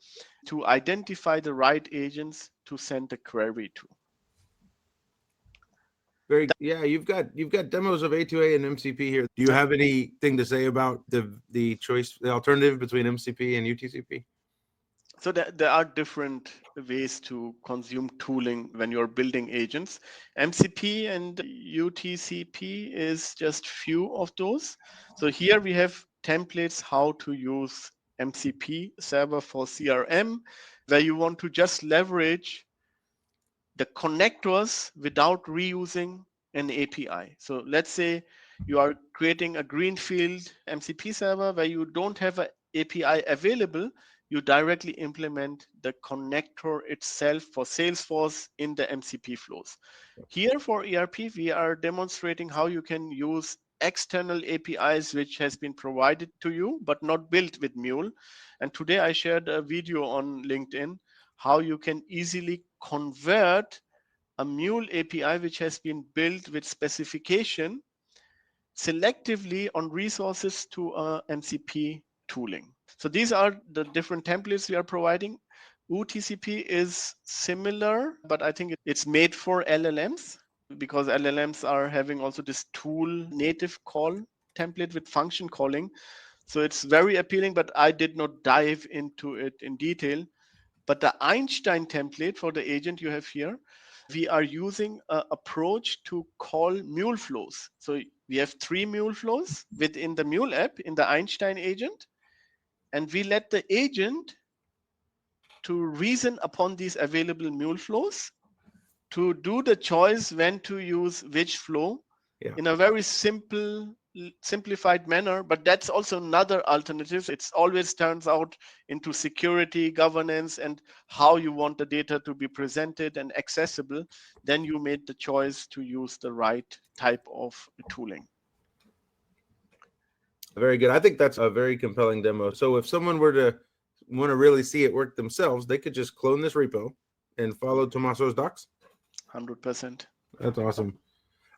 to identify the right agents to send the query to. Yeah, you've got demos of A2A and MCP here. Do you have anything to say about the choice, the alternative between MCP and UTCP? So there are different ways to consume tooling when you're building agents. MCP and UTCP is just few of those. So here we have templates how to use MCP server for CRM, where you want to just leverage the connectors without reusing an API. So let's say you are creating a greenfield MCP server where you don't have an API available, you directly implement the connector itself for Salesforce in the MCP flows. Here for ERP, we are demonstrating how you can use external APIs which has been provided to you but not built with Mule. And today I shared a video on LinkedIn how you can easily convert a Mule API which has been built with specification selectively on resources to a MCP tooling. So these are the different templates we are providing. UTCP is similar, but I think it's made for LLMs because LLMs are having also this tool native call template with function calling. So it's very appealing, but I did not dive into it in detail. But the Einstein template for the agent you have here, we are using an approach to call Mule flows. So we have 3 Mule flows within the Mule app in the Einstein agent, and we let the agent to reason upon these available Mule flows to do the choice when to use which flow in a very simplified manner. But that's also another alternative. It always turns out into security, governance, and how you want the data to be presented and accessible. Then you made the choice to use the right type of tooling. Very good. I think that's a very compelling demo. So if someone were to want to really see it work themselves, they could just clone this repo and follow Tommaso's docs. 100%. That's awesome.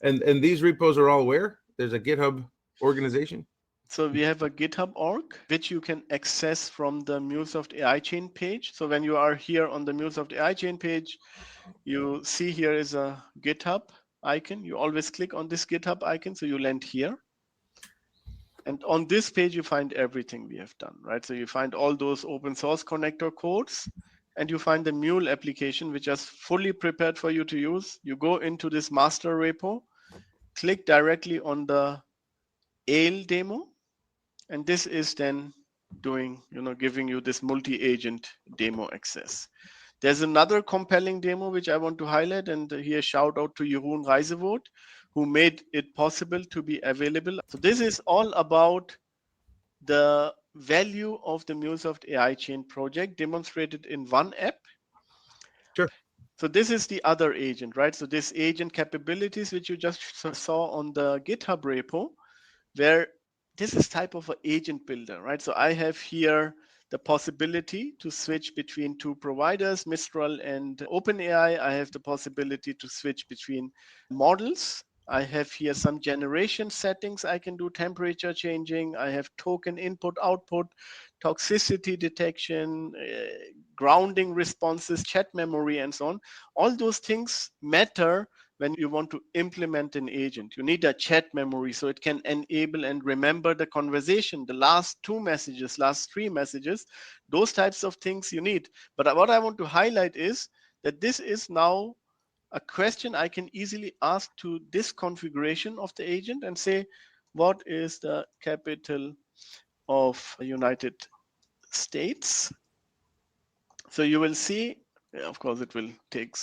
And these repos are all where? There's a GitHub organization. So we have a GitHub org, which you can access from the MuleSoft AI Chain page. So when you are here on the MuleSoft AI Chain page, you see here is a GitHub icon. You always click on this GitHub icon, so you land here. And on this page, you find everything we have done, right? So you find all those open source connector codes, and you find the Mule application, which is fully prepared for you to use. You go into this master repo, click directly on the ALE demo, and this is then doing, giving you this multi-agent demo access. There's another compelling demo which I want to highlight, and here shout out to Jeroen Reisewoord, who made it possible to be available. So this is all about the value of the MuleSoft AI Chain project demonstrated in one app. Sure. So this is the other agent, right? So this agent capabilities, which you just saw on the GitHub repo, where this is type of an agent builder, right? So I have here the possibility to switch between 2 providers, Mistral and OpenAI. I have the possibility to switch between models. I have here some generation settings I can do, temperature changing. I have token input, output, toxicity detection, grounding responses, chat memory, and so on. All those things matter when you want to implement an agent. You need a chat memory so it can enable and remember the conversation, the last 2 messages, last 3 messages, those types of things you need. But what I want to highlight is that this is now a question I can easily ask to this configuration of the agent and say, what is the capital of United States? So you will see, of course, it will take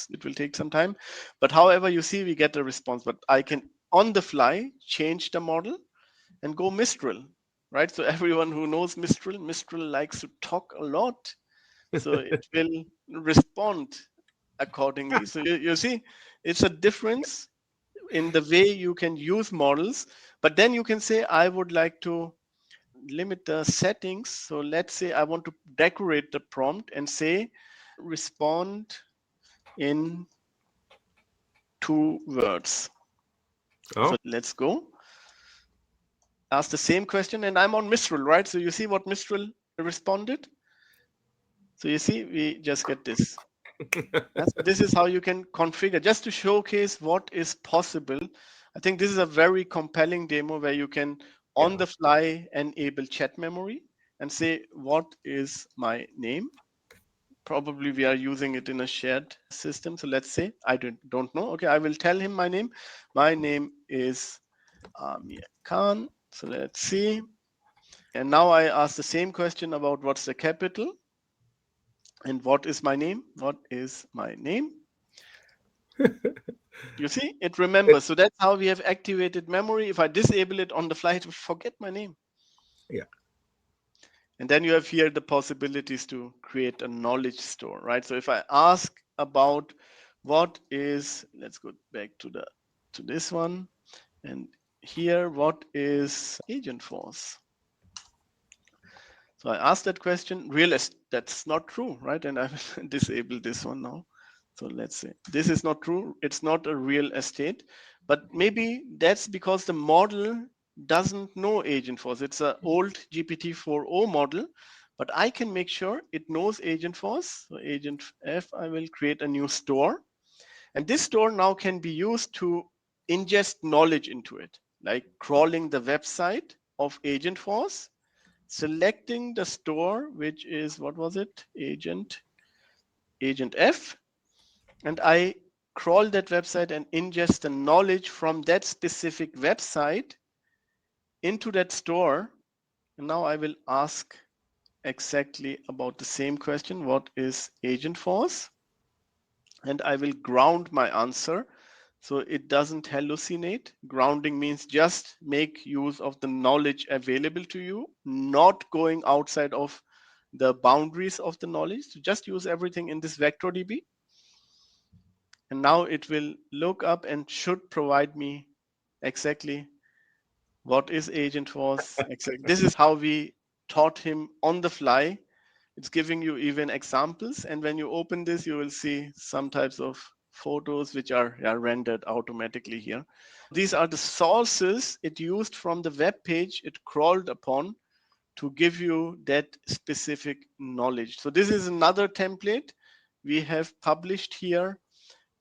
some time, but however you see, we get a response. But I can on the fly change the model and go Mistral, right? So everyone who knows Mistral likes to talk a lot, so it will respond accordingly. So you see, it's a difference in the way you can use models, but then you can say, I would like to limit the settings. So let's say I want to decorate the prompt and say, respond in 2 words. Oh. So let's go. Ask the same question, and I'm on Mistral, right? So you see what Mistral responded? So you see, we just get this. So this is how you can configure, just to showcase what is possible. I think this is a very compelling demo where you can, on the fly, enable chat memory and say, what is my name? Probably we are using it in a shared system. So let's say I don't know. Okay, I will tell him my name. My name is Amir Khan. So let's see. And now I ask the same question about what's the capital and what is my name? What is my name? You see, it remembers. So that's how we have activated memory. If I disable it on the fly, it will forget my name. Yeah. And then you have here the possibilities to create a knowledge store, right? So if I ask about what is, let's go back to this one, and here, what is Agentforce? So I asked that question, that's not true, right? And I will disable this one now. So let's say this is not true. It's not a real estate, but maybe that's because the model doesn't know Agentforce. It's an old GPT-4o model, but I can make sure it knows Agentforce. So Agent F, I will create a new store. And this store now can be used to ingest knowledge into it, like crawling the website of Agentforce, selecting the store, which is, what was it? Agent F. And I crawl that website and ingest the knowledge from that specific website into that store. And now I will ask exactly about the same question. What is Agentforce? And I will ground my answer so it doesn't hallucinate. Grounding means just make use of the knowledge available to you, not going outside of the boundaries of the knowledge. So just use everything in this vector DB. And now it will look up and should provide me exactly what is Agentforce. Exactly. This is how we taught him on the fly. It's giving you even examples. And when you open this, you will see some types of photos which are rendered automatically here. These are the sources it used from the web page it crawled upon to give you that specific knowledge. So this is another template we have published here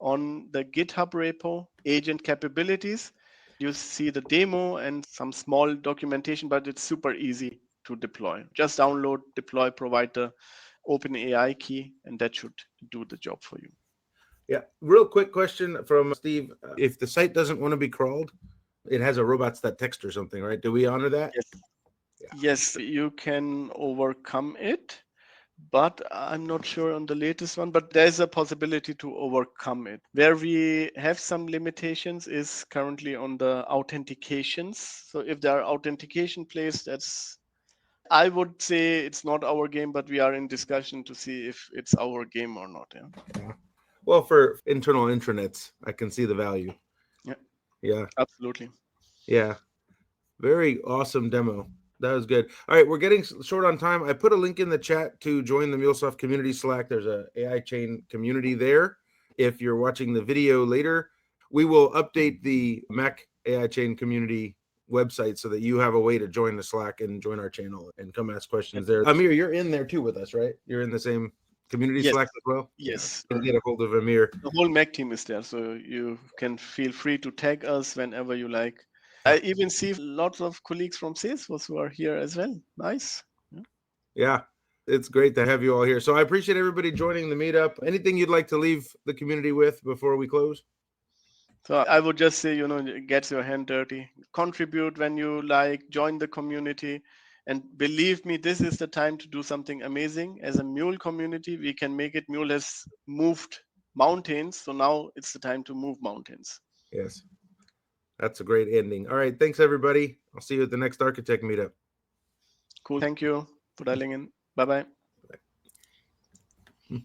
on the GitHub repo, agent capabilities. You see the demo and some small documentation, but it's super easy to deploy. Just download, deploy, provide the OpenAI key, and that should do the job for you. Yeah. Real quick question from Steve. If the site doesn't want to be crawled, it has a robots.txt or something, right? Do we honor that? Yes. Yeah. Yes, you can overcome it, but I'm not sure on the latest one, but there's a possibility to overcome it. Where we have some limitations is currently on the authentications. So if there are authentication plays, I would say it's not our game, but we are in discussion to see if it's our game or not. Yeah. Well, for internal intranets, I can see the value. Yeah. Yeah. Absolutely. Yeah. Very awesome demo. That was good. All right, we're getting short on time. I put a link in the chat to join the MuleSoft community Slack. There's a AI Chain community there. If you're watching the video later, we will update the Mac AI Chain community website so that you have a way to join the Slack and join our channel and come ask questions there. Amir, you're in there too with us, right? You're in the same community Slack as well? Yes. Yeah. Get a hold of Amir. The whole Mac team is there, so you can feel free to tag us whenever you like. I even see lots of colleagues from Salesforce who are here as well. Nice. Yeah, it's great to have you all here. So I appreciate everybody joining the meetup. Anything you'd like to leave the community with before we close? So I would just say, get your hand dirty, contribute when you like, join the community. And believe me, this is the time to do something amazing. As a Mule community, we can make it. Mule has moved mountains, so now it's the time to move mountains. Yes. That's a great ending. All right. Thanks, everybody. I'll see you at the next Architect meetup. Cool. Thank you for dialing in. Bye-bye. Bye.